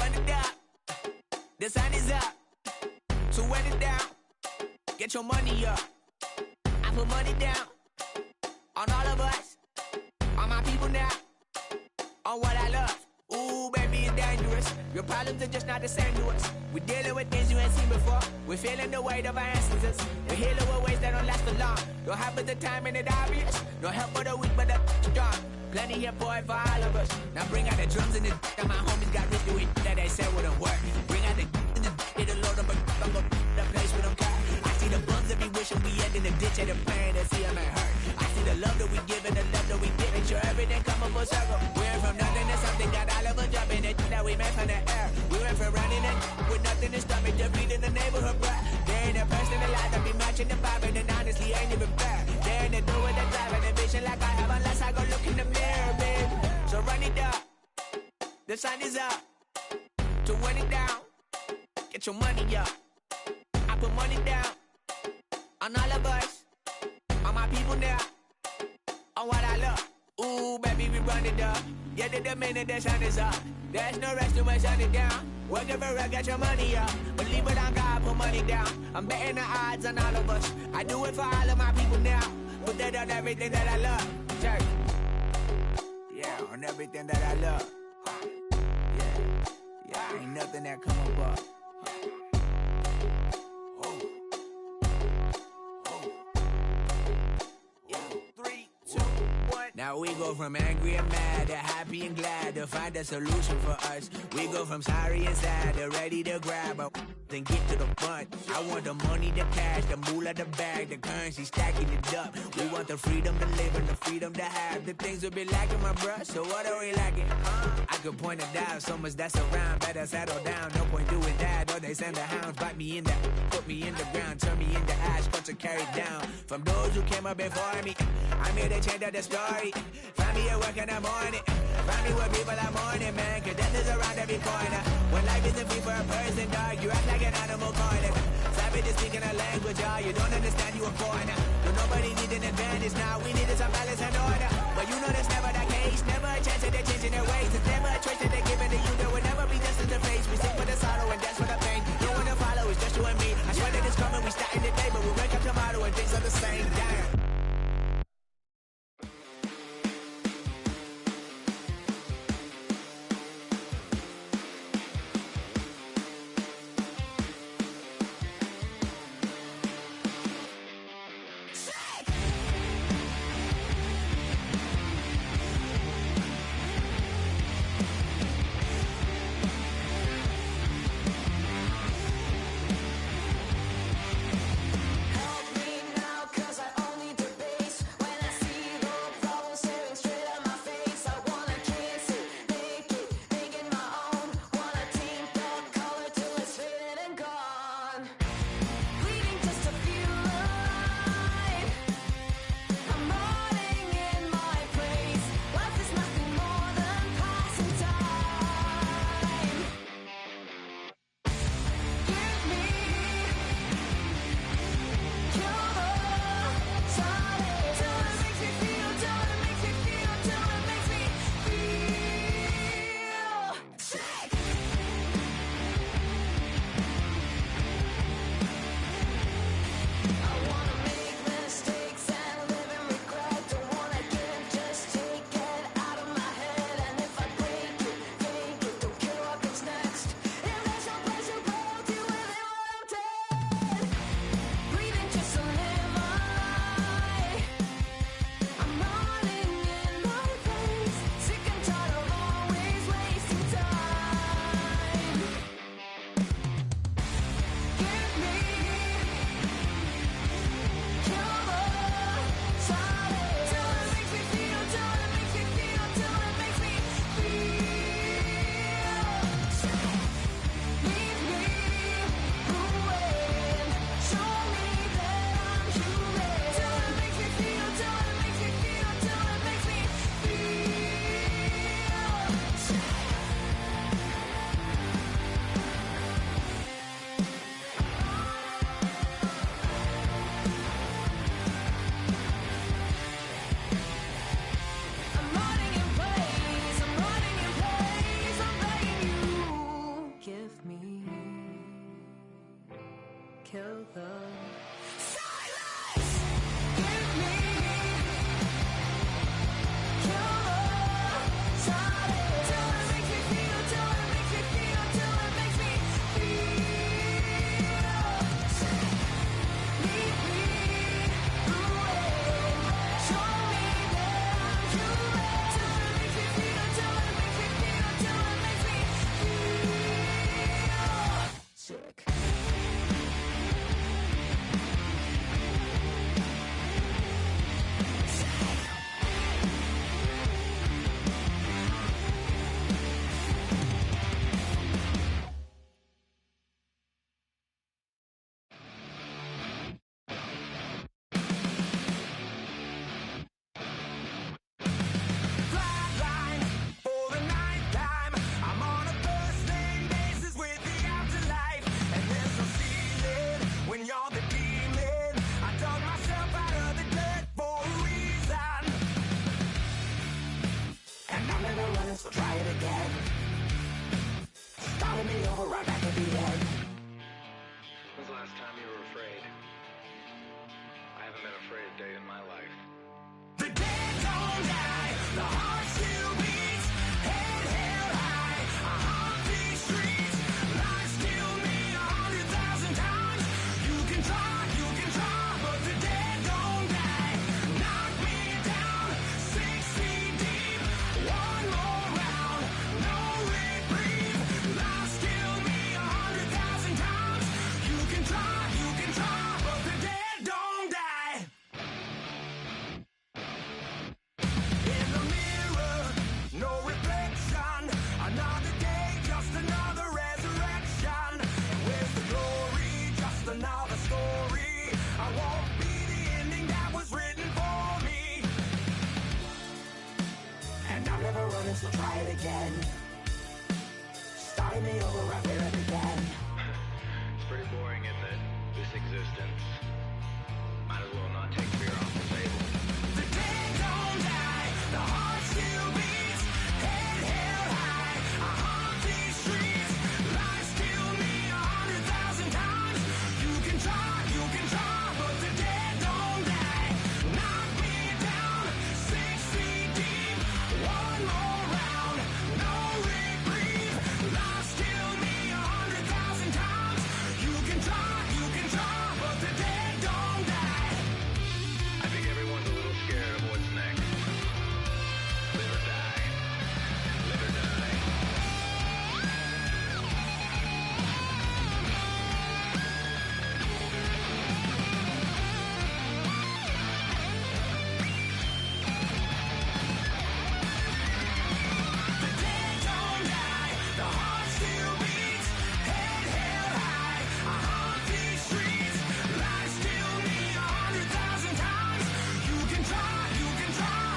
run it up. The sun is up. So run it down. Get your money up. I put money down on all of us, on my people now, on what I love. Ooh, baby, it's dangerous. Your problems are just not the same to us. We're dealing with things you ain't seen before. We're feeling the weight of our ancestors. We're healing with ways that don't last for long. Don't have but the time and it obvious. No help for the weak, but the strong. Plenty here, boy, for all of us. Now bring out the drums and the and my homies got rich doing that they said wouldn't work. Bring out the and the it'll load up, but I'm gonna the place with them car. I see the bums that be wishing we end in the ditch and the pain that see them ain't hurt. I see the love that we give and the love that we give. Make sure everything come up full circle. We went from nothing to something, got all of us jumping it that we made from the air. We went from running it with nothing to stomach, just beat in the neighborhood, bruh. There ain't a person alive that be matching the vibe, and honestly ain't even fair. There ain't a do with the drive and the vision like I have unless I go look in the mirror, babe. So run it up, the sun is up. To run it down, get your money up. I put money down on all of us, on my people now, on what I love. Ooh, baby, we run it up. Yeah, the minute the sun is up, there's no rest to my shut it down. Working for real, get your money up. Believe it on God, put money down. I'm betting the odds on all of us. I do it for all of my people now. Put that on everything that I love. Check. Yeah, on everything that I love. Yeah, ain't nothing that come above. Now we go from angry and mad to happy and glad to find a solution for us. We go from sorry and sad to ready to grab up and get to the front. I want the money, the cash, the moolah, the bag, the currency, stacking it up. We want the freedom to live and the freedom to have the things we'll be lacking, my bruh. So what are we lacking? I could point it out, so much that's around. Better settle down, no point doing that. Or they send the hounds, bite me in the, put me in the ground, turn me into ash, cut to carry down. From those who came up before me, I'm here to change up the story. Find me at work in the morning. Find me where people are mourning, man. Cause death is around every corner. When life isn't free for a person, dog, you act like an animal corner. Savage is speaking a language, y'all. You don't understand, you a foreigner. No, nobody need an advantage now. We needed some balance and order. But you know that's never the case. Never a chance that they're changing their ways. It's never a choice that they're giving to you. There will never be justice to face. We sing for the sorrow and dance for the pain. No one to follow, it's just you and me. I swear that it's coming, we starting today. But we wake up tomorrow and things are the same. Damn. kill them. Silence! Give me killer silence. Till it makes me feel, till it makes me feel, till it makes me feel sick. Lead me through it. Show me that I'm human. Till it makes me feel, till it makes me feel, till it makes me feel sick. Flatline for the ninth time. I'm on a first name basis with the afterlife, and there's no ceiling when you're the demon. I dug myself out of the dirt for a reason, and I'm never running, so try it again. Starting me over right back at the end. When's the last time you were afraid? I haven't been afraid a day in my life. The dead don't die, the heart still beats, head held high. I haunt these streets, lies kill me 100,000 times. You can try, but the dead don't die. Knock me down 6 feet deep, one more round, no reprieve. Lies kill me 100,000 times. You can try, but the dead don't die. In the mirror, no reflection. Another day, just another resurrection. Where's the glory? Just another story. I won't be the ending that was written for me. And I'm never running, so try it again. Starting me over right where it began. It's pretty boring, isn't it? This existence. Might as well not take fear off the table. The dead don't die, the heart still beats, head held high. I haunt these streets, lies kill me 100,000 times. You can try, but the dead don't die. Knock me down 6 feet deep, one more round, no reprieve. Lies kill me 100,000 times. You can try, but the dead don't die. I think everyone's a little scared of what's next. Live or die. Live or die. The dead don't die, the heart still beats, head held high. I haunt these streets, lies kill me 100,000 times. You can try,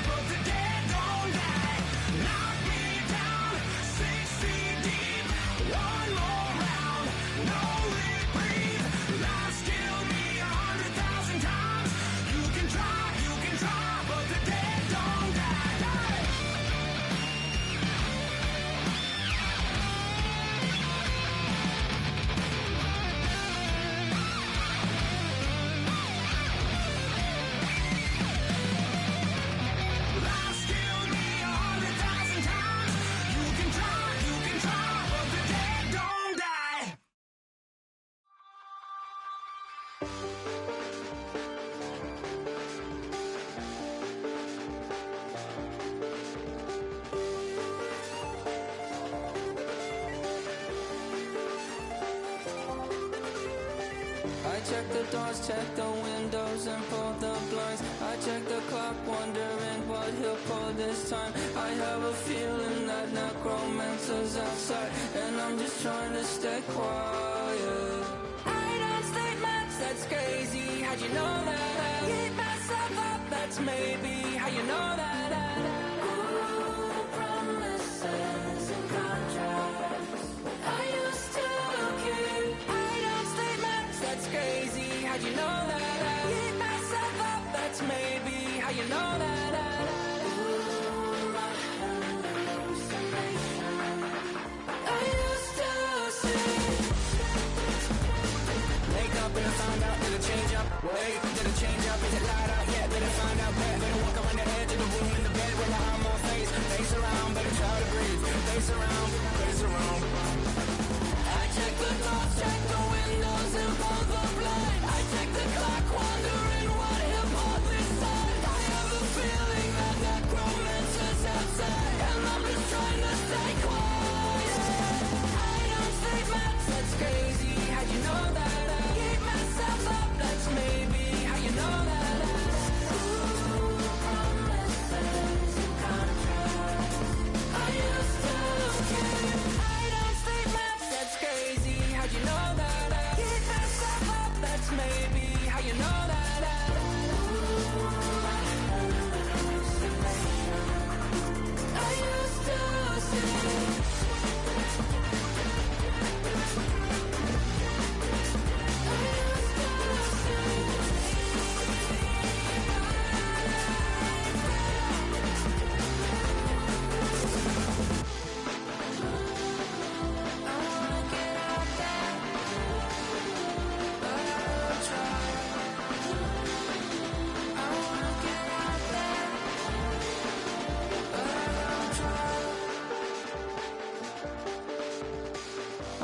but the dead don't die. Knock me down 6 feet deep, one more round, no reprieve. Lies kill me 100,000 times. You can try, but the dead don't die. Lies kill me 100,000 times. You can try, but the dead don't die. I check the doors, check the windows, and pull the blinds. I check the clock, wondering what he'll pull this time. I have a feeling that necromancer's outside, and I'm just trying to stay quiet. I don't state much, that's crazy. How'd you know that? I keep myself up, that's maybe how you know that. Ooh, promises and contracts. I used to keep. I don't state much, that's crazy. How'd you know that? I keep myself up, that's maybe how you know that. Ooh, my hallucination. I used to see. Wake up in a Wait, did it change up? Is it light up yet? Better find out bet. Better walk around the edge of the room in the bed with my arm on face. Face around, better try to breathe. Face around, face around. I check the doors, check the windows, and pull the blind. I check the clock, wondering what he'll pull this time. I have a feeling that necromancer's outside, and I'm just trying to stay quiet. I don't take maps, that's crazy. How'd you know that? I keep myself up, that's maybe how you know that. Ooh, promises and contracts. I used to keep. I don't take maps, that's crazy. How'd you know that? I keep myself up, that's maybe how you know that. I used to see.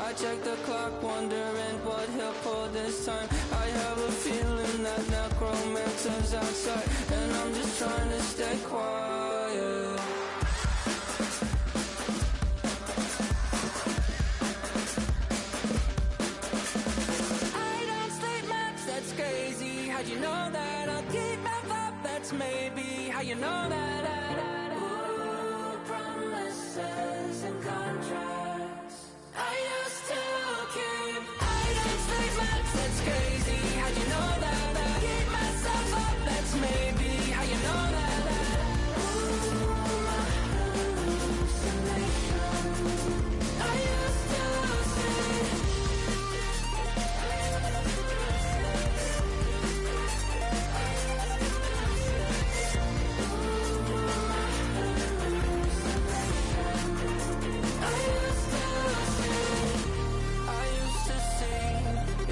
I check the clock, wondering what he'll pull this time. I have a feeling that necromancer's outside, and I'm just trying to stay quiet. I don't state maps, that's crazy. How'd you know that? I'll keep my vibe, that's maybe how you know that. Ooh, promises and contracts. I used to keep. I don't state maps, that's crazy. How'd you know that? I keep myself up, that's maybe how you know that. Ooh, my hallucination. I used to see.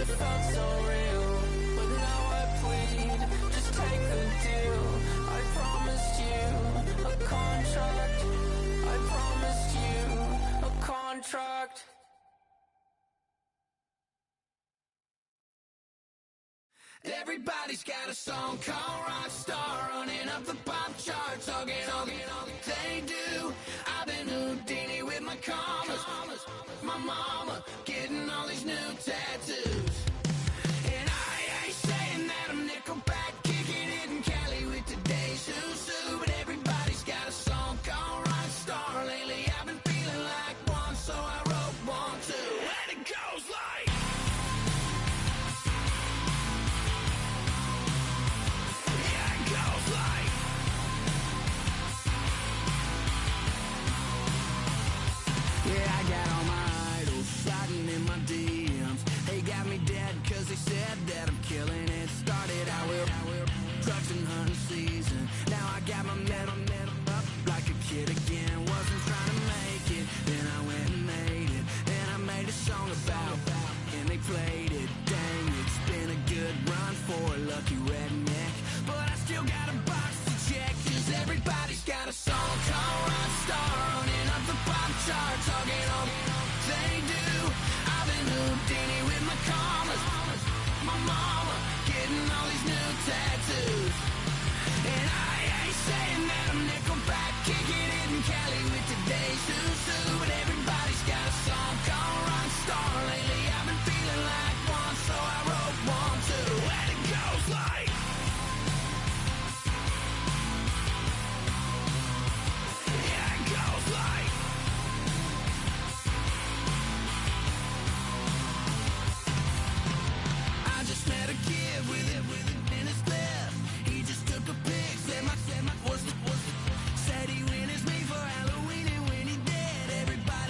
It felt so real, but now I plead, just take the deal. I promised you a contract. I promised you a contract. Everybody's got a song called Rockstar, running up the pop charts, all they do. I've been Houdini with my commas, my mama getting all these new tattoos. And I ain't saying that I'm Nickelback, kicking it in Cali with today's Susu, but everybody's got a song called Rockstar. Lately I've been feeling like one, so I wrote one too. And it goes like. Yeah, I got all my idols sliding in my DMs. They got me dead cause they said that I'm killing it. Started out with trucks and hunting season. Now I got my metal up like a kid again. Wasn't trying to make it, then I went and made it. And I made a song about and they played it. Dang, it's been a good run for a lucky redneck, but I still got a box to check. Cause everybody's got a song called Rockstar, running up the pop charts, all they do. I've been Houdini with my commas, my mama getting all these new tattoos. And I ain't saying that I'm Nickelback, kicking it in Cali with today's Susu, but everybody's got a song called Rockstar. Lately I've been feeling like one, so I wrote one too. And it goes like. Yeah, it goes like. I just met a kid with it in his left. He just took a pic, said my said he witnessed me for Halloween, and when he did, everybody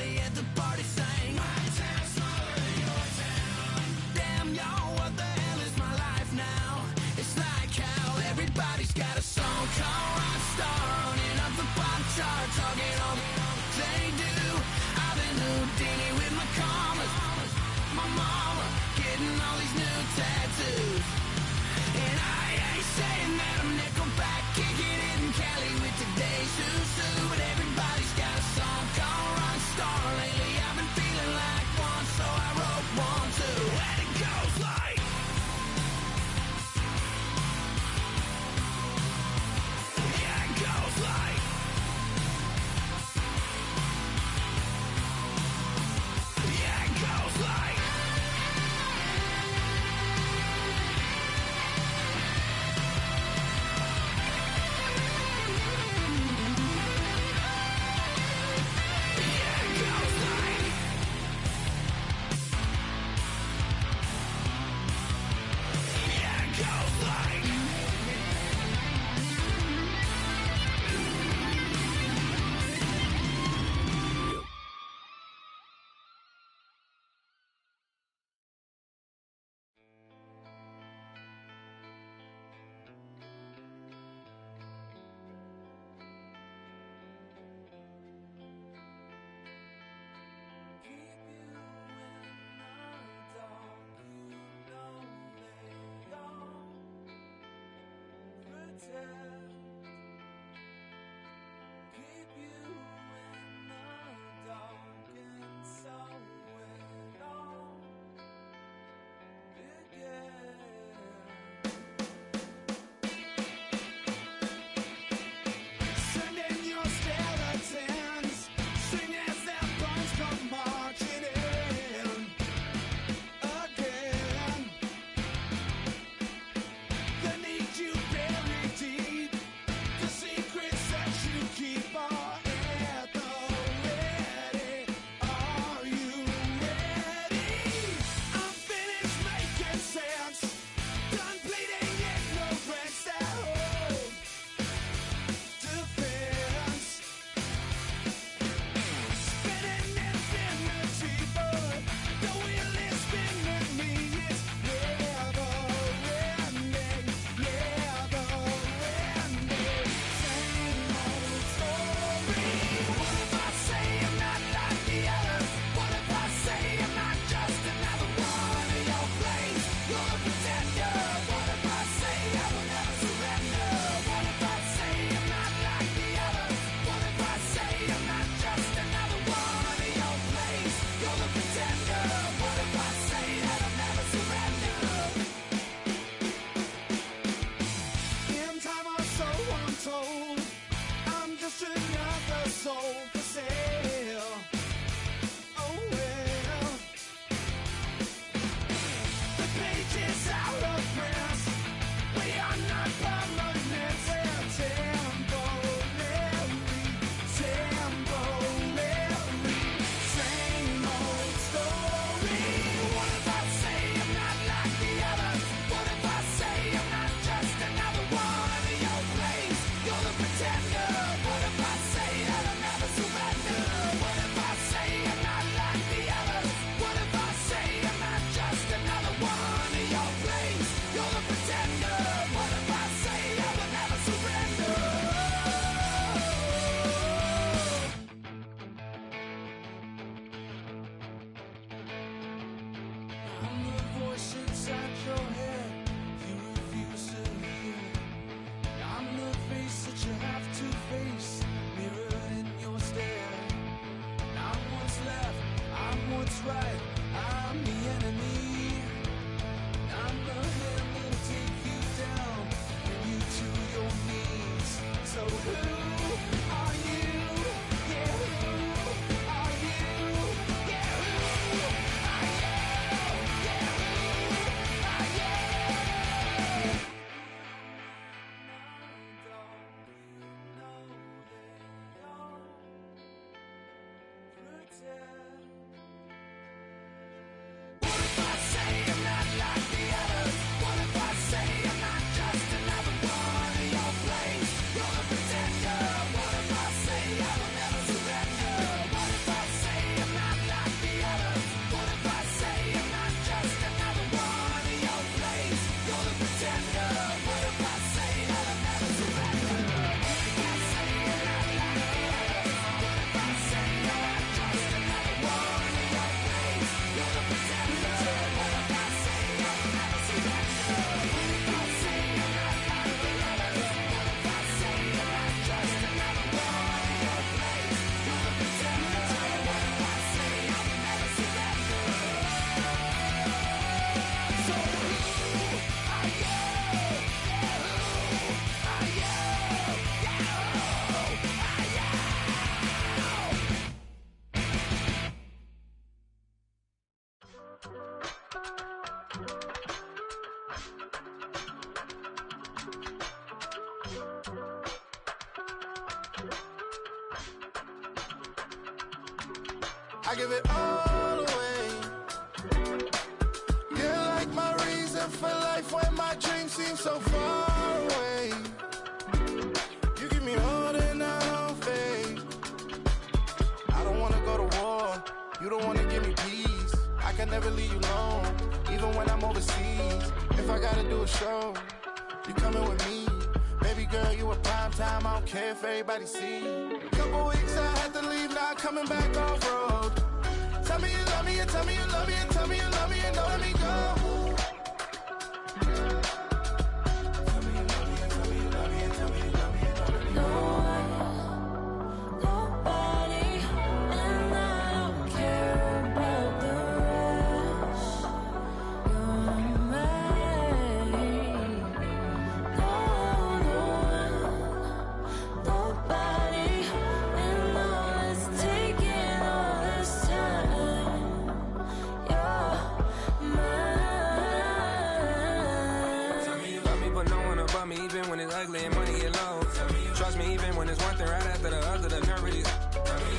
your head, you refuse to hear. I'm the face that you have to face, mirror in your stare. I'm what's left, I'm what's right, I'm the enemy. I'm the hand that'll take you down, bring you to your knees. So who are you? Yeah, who are you? Yeah, who are you? Yeah, who are you? What if I say I'm not like the others? What if I say I'm not just another one in your place? You're the pretender. What if I say I will never surrender? What if I say I'm not like the others? What if I say I'm not just another one in your place? You're the pretender. What if I say I will never surrender? What if I say I'm not like the others? What if I say I'm not just another one in your place? You're the pretender. What if I say I will never surrender? What if I say I'm not like the others? What if I say I'm not just another one in your place? You're the pretender. What if I say I will never surrender? So who are you? Yeah, who are you? Yeah, who are you? I give it all away. You're like my reason for life when my dreams seem so far away. You give me more than I don't fade. I don't wanna go to war. You don't wanna give me peace. I can never leave you alone, even when I'm overseas. If I gotta do a show, you coming with me. Baby girl, you a prime time. I don't care if everybody see. Couple weeks I had to leave, now coming back off road. Tell me you love me, and tell me you love me, and tell me you love me, and don't let me go. Tell me you love me, and tell me you love me, and tell me you love me, and don't let me go. Nobody, and I don't care about the rest. You're mine. No one, nobody, and all it's taking all this time. You're mine. Tell me you love me, but no one above me, even when it's ugly and money get low. Trust me, even when it's one thing right after the other, the nerve really.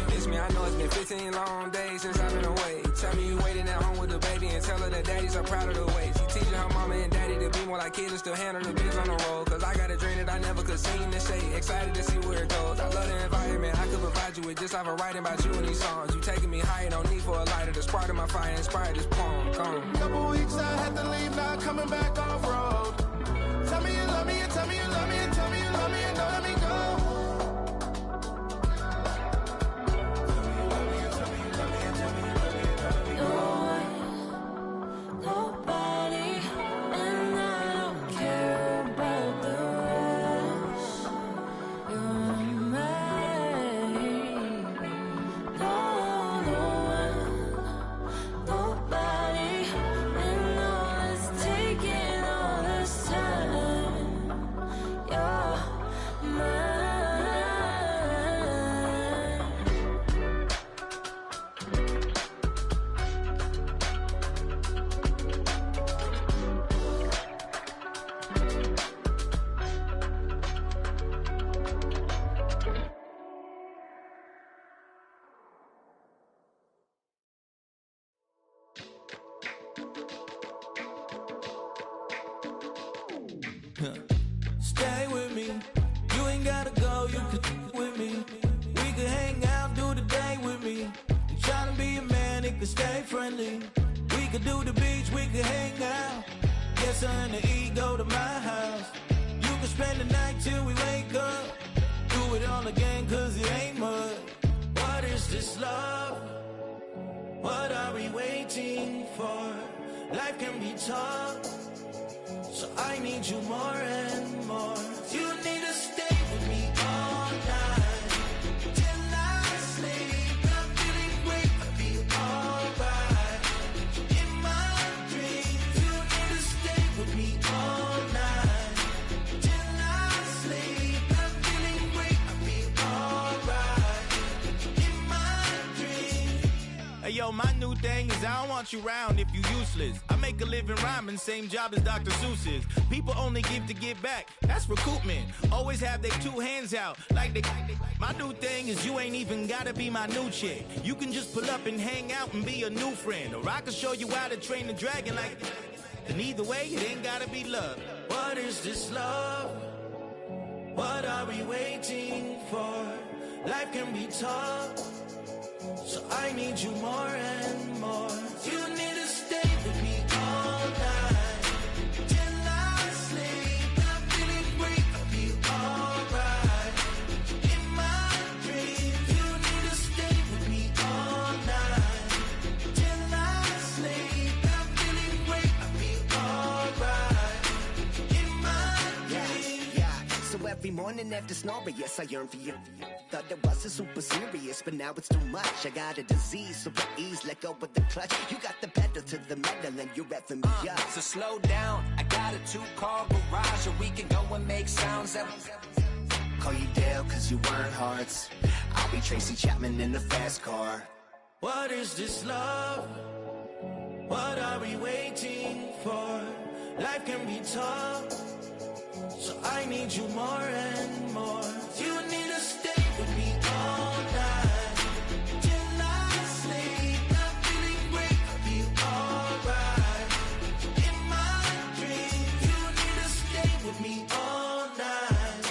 Miss me, I know it's been 15 long days since I've been away. Tell me you waiting at home with the baby and tell her that daddy's so proud of the way. She teaching her mama and daddy to be more like kids and still handle the biz on the road. Cause I got a dream that I never could seem to say. Excited to see where it goes. I love the environment. I could provide you with just off of writing about you in these songs. You taking me higher, no need for a lighter. The spark of my fire inspired this poem. Gone. Couple weeks I had to leave, now coming back off road. Tell me you love me, and tell me you love me, and tell me you love me, and don't let me go. Tell me you love me, and tell me you love me, and tell me you love me, and don't let me No go. one, nobody, and I don't care about the rest. You're mine. No one, nobody, and all it's taking all this time. You're mine. Stay with me. You ain't gotta go, you could with me. We could hang out, do the day with me. You tryna be a man, it could stay friendly. We could do the beach, we could hang out. Get something to eat, go to my house. You could spend the night till we wake up. Do it all again, cause it ain't mud. What is this love? What are we waiting for? Life can be tough. So I need you more and more. You need to stay with me all night till I sleep. I'm feeling great, I'll be alright. In my dreams, you need to stay with me all night till I sleep. I'm feeling great, I'll be alright. In my dreams. Hey yo, my new thing is I don't want you round if you useless. I make a living rhyming, same job as Dr. Seuss's. People only give to get back, that's recoupment. Always have their two hands out, like they. My new thing is you ain't even gotta be my new chick. You can just pull up and hang out and be a new friend. Or I can show you how to train the dragon like. And either way, it ain't gotta be love. What is this love? What are we waiting for? Life can be tough, so I need you more and more. You need to stay with me all night till I sleep. I'm feeling great, I'll be alright. In my dreams, you need to stay with me all night till I sleep. I'm feeling great, I'll be alright. In my dreams. Yeah. So every morning after snoring, yes, I yearn for you. Thought it wasn't super serious, but now it's too much. I got a disease, so please let go with the clutch. You got the pedal to the metal and you're revving me up. So slow down, I got a 2-car garage, or we can go and make sounds that. Call you Dale, cause you weren't hearts. I'll be Tracy Chapman in the fast car. What is this love? What are we waiting for? Life can be tough, so I need you more and more. You need to stay with me all night till I sleep. I'm feeling great, I'll be alright. In my dreams, you need to stay with me all night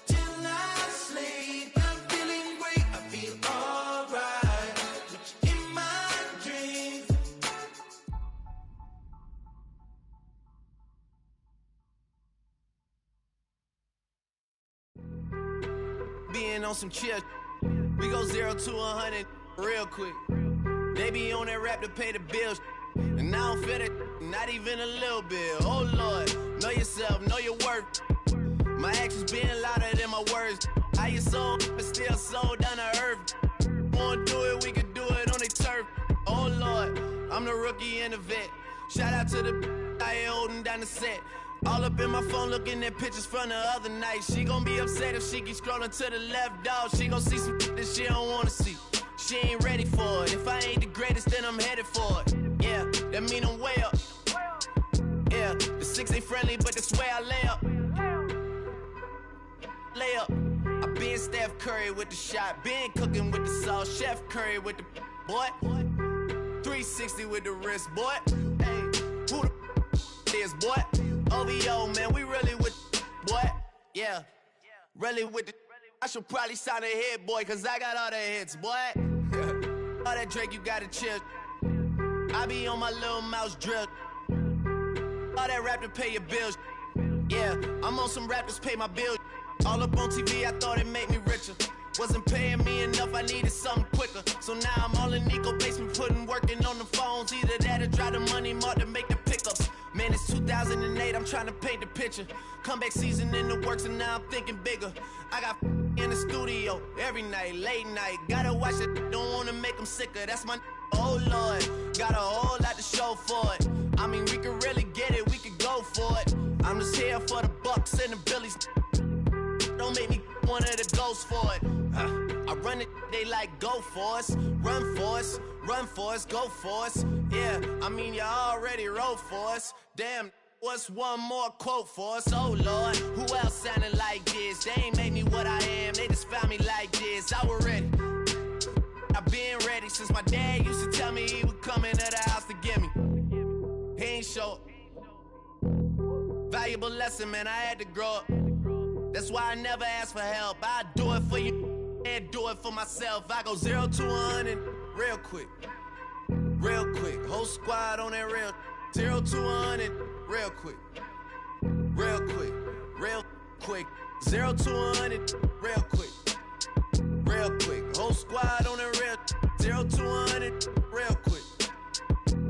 till I sleep. I'm feeling great, I'll be alright. In my dreams. Being on some chill, we go 0 to 100 real quick. They be on that rap to pay the bills, and I don't feel it, not even a little bit. Oh Lord, know yourself, know your worth. My actions being louder than my words. How you sold, but still sold down to earth. Wanna do it, we can do it on the turf. Oh Lord, I'm the rookie and the vet. Shout out to the I ain't holding down the set. All up in my phone looking at pictures from the other night. She gon' be upset if she keeps scrolling to the left, dog. She gon' see some that she don't wanna see. She ain't ready for it. If I ain't the greatest, then I'm headed for it. Yeah, that mean I'm way up. Yeah, the 6 ain't friendly, but that's where I lay up. Lay up. I been Steph Curry with the shot. Been cooking with the sauce. Chef Curry with the boy. 360 with the wrist, boy. Hey, who the is, boy? OVO, man, we really with boy. Yeah, really with the. I should probably sign a hit, boy, cause I got all the hits, boy. All that Drake, you gotta chill. I be on my little mouse drill. All that rap to pay your bills. Yeah, I'm on some rappers pay my bills. All up on TV, I thought it made me richer. Wasn't paying me enough, I needed something quicker. So now I'm all in Nico basement, working on the phones. Either that or try the money mark to make the pickups. Man, it's 2008, I'm trying to paint the picture. Comeback season in the works and now I'm thinking bigger. I got in the studio every night, late night. Gotta watch it, don't wanna make them sicker. That's my oh Lord, got a whole lot to show for it. I mean, we could really get it, we could go for it. I'm just here for the Bucks and the Billies. Don't make me one of the ghosts for it. I run it, they like go for us, run for us, run for us, go for us. Yeah, I mean you already wrote for us. Damn, what's one more quote for us? Oh Lord, who else sounded like this? They ain't made me what I am, they just found me like this. I was ready, I've been ready since my dad used to tell me he would come into the house to get me. He ain't show up. Valuable lesson, man, I had to grow up. That's why I never ask for help. I do it for you and do it for myself. I go 0 to 100 real quick. Real quick. Whole squad on that real. 0 to 100 real quick. Real quick. Real quick. 0 to 100 real quick. Real quick. Whole squad on that real. 0 to 100 real quick.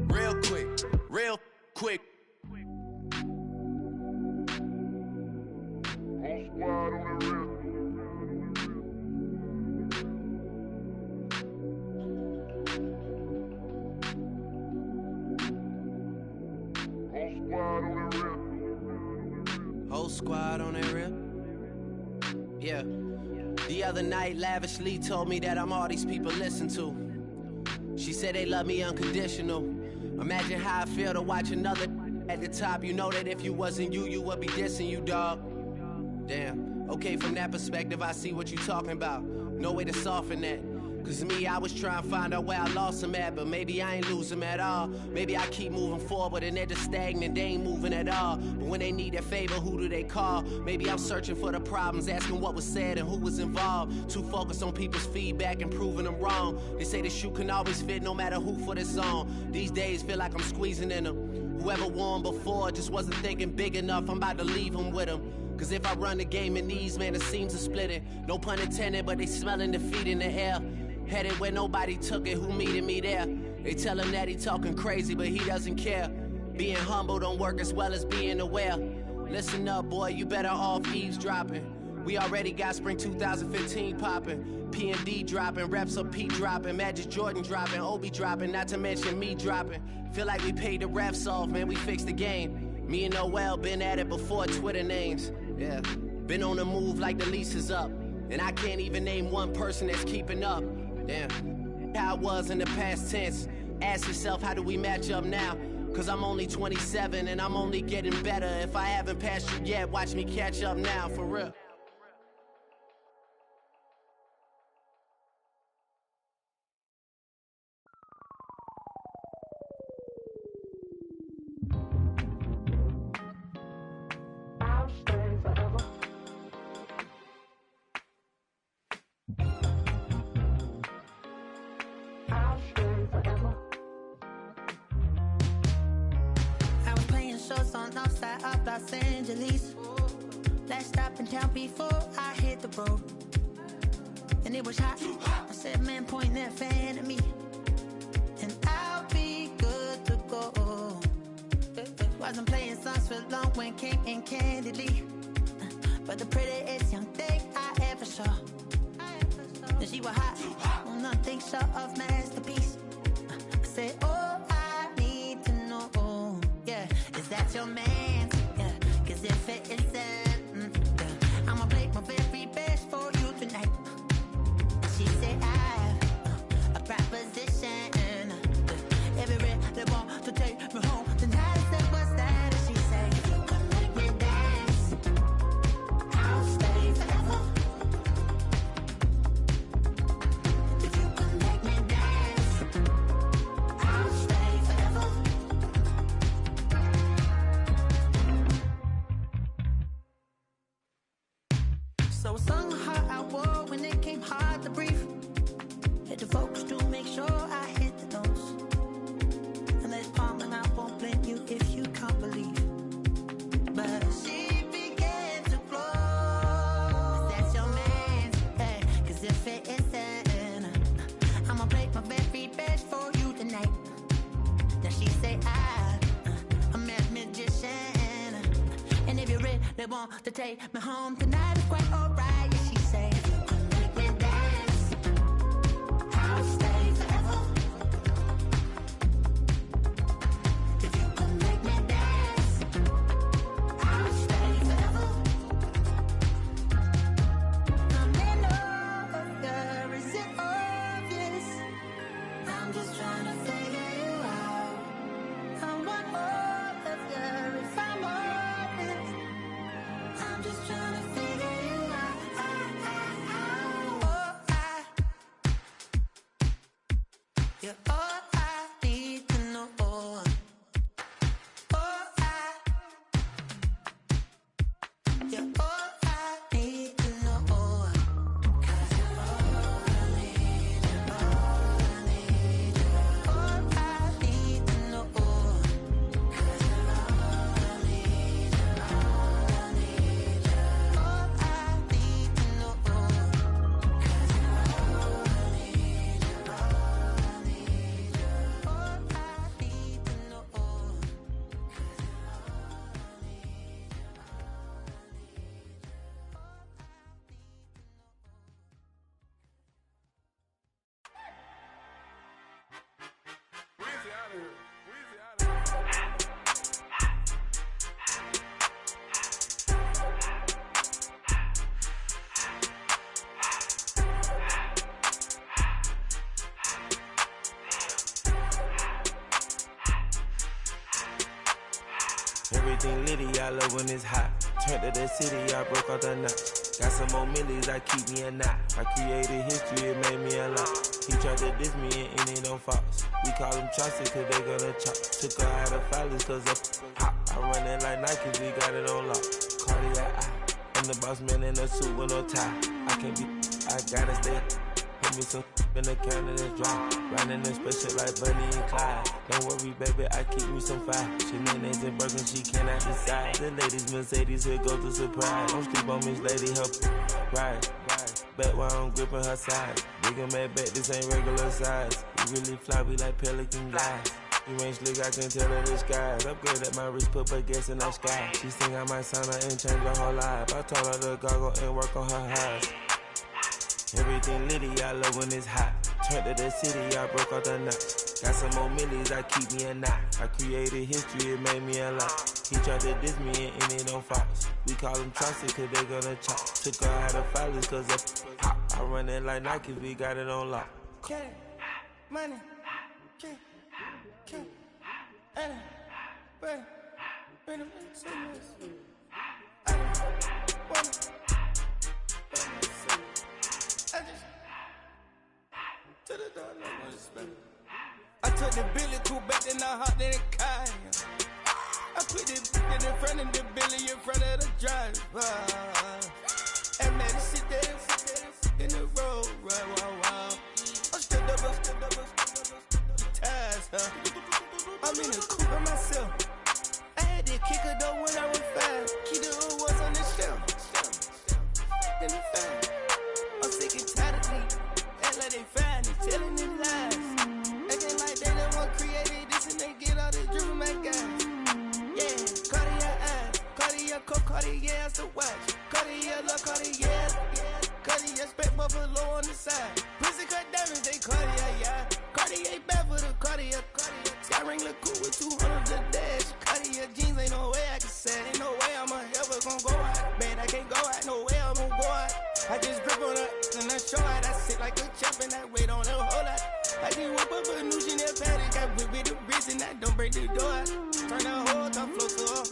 Real quick. Real quick. whole squad on that rip. Yeah. The other night, Lavishly told me that I'm all these people listen to. She said they love me unconditional. Imagine how I feel to watch another at the top. You know that if you wasn't you, you would be dissing you, dog. Damn. Okay, from that perspective, I see what you talking about. No way to soften that. Cause me, I was trying to find out where I lost them at, but maybe I ain't lose them at all. Maybe I keep moving forward and they're just stagnant, they ain't moving at all. But when they need a favor, who do they call? Maybe I'm searching for the problems, asking what was said and who was involved. Too focused on people's feedback and proving them wrong. They say the shoe can always fit no matter who for this song. These days feel like I'm squeezing in them. Whoever won before just wasn't thinking big enough, I'm about to leave them with them. Cause if I run the game in these, man, the seams are splitting. No pun intended, but they smelling defeat in the air. Headed where nobody took it, who meeted me there? They tell him that he talking crazy, but he doesn't care. Being humble don't work as well as being aware. Listen up, boy, you better off eavesdropping. We already got spring 2015 popping. P&D dropping, reps up P dropping, Magic Jordan dropping, Obi dropping, not to mention me dropping. Feel like we paid the refs off, man, we fixed the game. Me and Noel been at it before Twitter names. Yeah, been on the move like the lease is up. And I can't even name one person that's keeping up. Damn, how I was in the past tense. Ask yourself, how do we match up now? Cause I'm only 27 and I'm only getting better. If I haven't passed you yet, watch me catch up now, for real. I'll stay forever. I'll stay forever. I was playing shows on outside of Los Angeles. Last stop in town before I hit the road. And it was hot. I said, man, point that fan at me. And I'll be good to go. Wasn't playing songs for long when came in candidly. But the prettiest young thing I ever saw. And she was hot. Well, nothing short of masterpiece. I said, oh, I need to know. Yeah, is that your man? Yeah, cause if it isn't, yeah, I'ma play my very best for you tonight. She said, I have a proposition. Every red they want to take me home tonight. I said, what's that? And she said, if you can make me dance, I'll stay forever. If you can make me dance, I'll stay forever. So I sung a heart I wore when it came hard to breathe. Hit the folks to make sure I hit the notes. And there's palm and I won't blame you if you can't believe. But she began to flow. That's your man, hey, cause if it isn't, I'ma play my very best for you tonight. Now she say I'm a magician. And if you're ready, they want to take me home tonight, it's quite alright. Yeah, she say, if you can make me dance, I'll stay forever. If you can make me dance, I'll stay forever. I'm in love, girl, is it obvious? I'm just trying to figure you out. I want all of you if I'm honest. I'm just trying to figure you out. You're all I need to know. You're all I need to know. 'Cause you're all I need, you're all I need, you're all I need to know. 'Cause you're all I need, you're all I need, you're all I need to know. 'Cause you're all I need, you're all I need, you're all I need to know. 'Cause you're all I need, you're all I need, you're all I need, you're all I need to know. Weezy out of here. Weezy out of here. Everything litty, I love when it's hot. Turned to the city, I broke out the notch. Got some more millies, that keep me a knot. I created history, it made me a lot. He tried to diss me and it don't false. We call them chopsticks cause they gonna chop. Took her out of filers cause of hot. I run it like Nike, we got it on lock. Cardiac eye. I'm the boss man in a suit with no tie. I can't be, I gotta stay. Put me some in the can and it's dry. Riding in special like Bunny and Clyde. Don't worry, baby, I keep me some fire. Shenanigans and Birkin, she cannot decide. The ladies Mercedes, here goes the surprise. Don't sleep on Miss Lady, help ride. Bet while I'm gripping her side. Big and mad bet, this ain't regular size. We really fly, we like pelican guys. You ain't slick, I can tell her the skies. Upgrade at my wrist, put baguettes in the sky. She think I might sign her and change her whole life. I told her to goggle and work on her highs. Everything litty, I love when it's hot. Turned to the city, I broke out the notch. Got some more millies, I keep me a knot. I created history, it made me a lot. He tried to diss me and it don't false. We call them chopsticks cause they gonna chop. Took her out of filers cause of hot. I run it like Nike, we got it on lock. Cash, money, cash, money, money, money, I took the Billy cool back, then I hopped in the car. I put the in front of the Billy in front of the driver. And man, sit there in the road, right, wow. I'm still double, ties, huh? I'm in the coupe by myself. I had to kick her though when I was 5. Keep the old was on the shelf. In the fan. I'm sick and tired of me. Act like they find it, telling them lies. Acting like they the one created this and they get all this drip from my guys. Yeah, Cartier eyes, Cartier coat, Cartier ass to watch. Cartier look, Cartier, Cartier spec buffalo on the side. Pussy cut diamonds, they Cartier, yeah. Cartier bad for the Cartier. Sky ring look cool with 200 a dash. Cartier jeans, ain't no way I can say. Ain't no way I'm ever gonna go out. Man, I can't go out, no way I'm gonna go out. I just grip on her and I show out. I sit like a champ and I wait on her whole lot. I just whip up a new Chanel paddock. I whip with the wrist and I don't break the door out. Turn the whole top floor to her.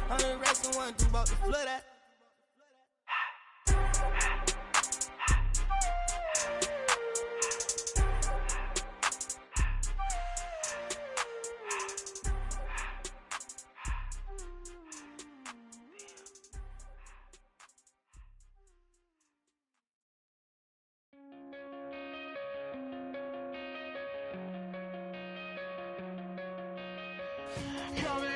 100 racks and 1, 2 about to flood out. Coming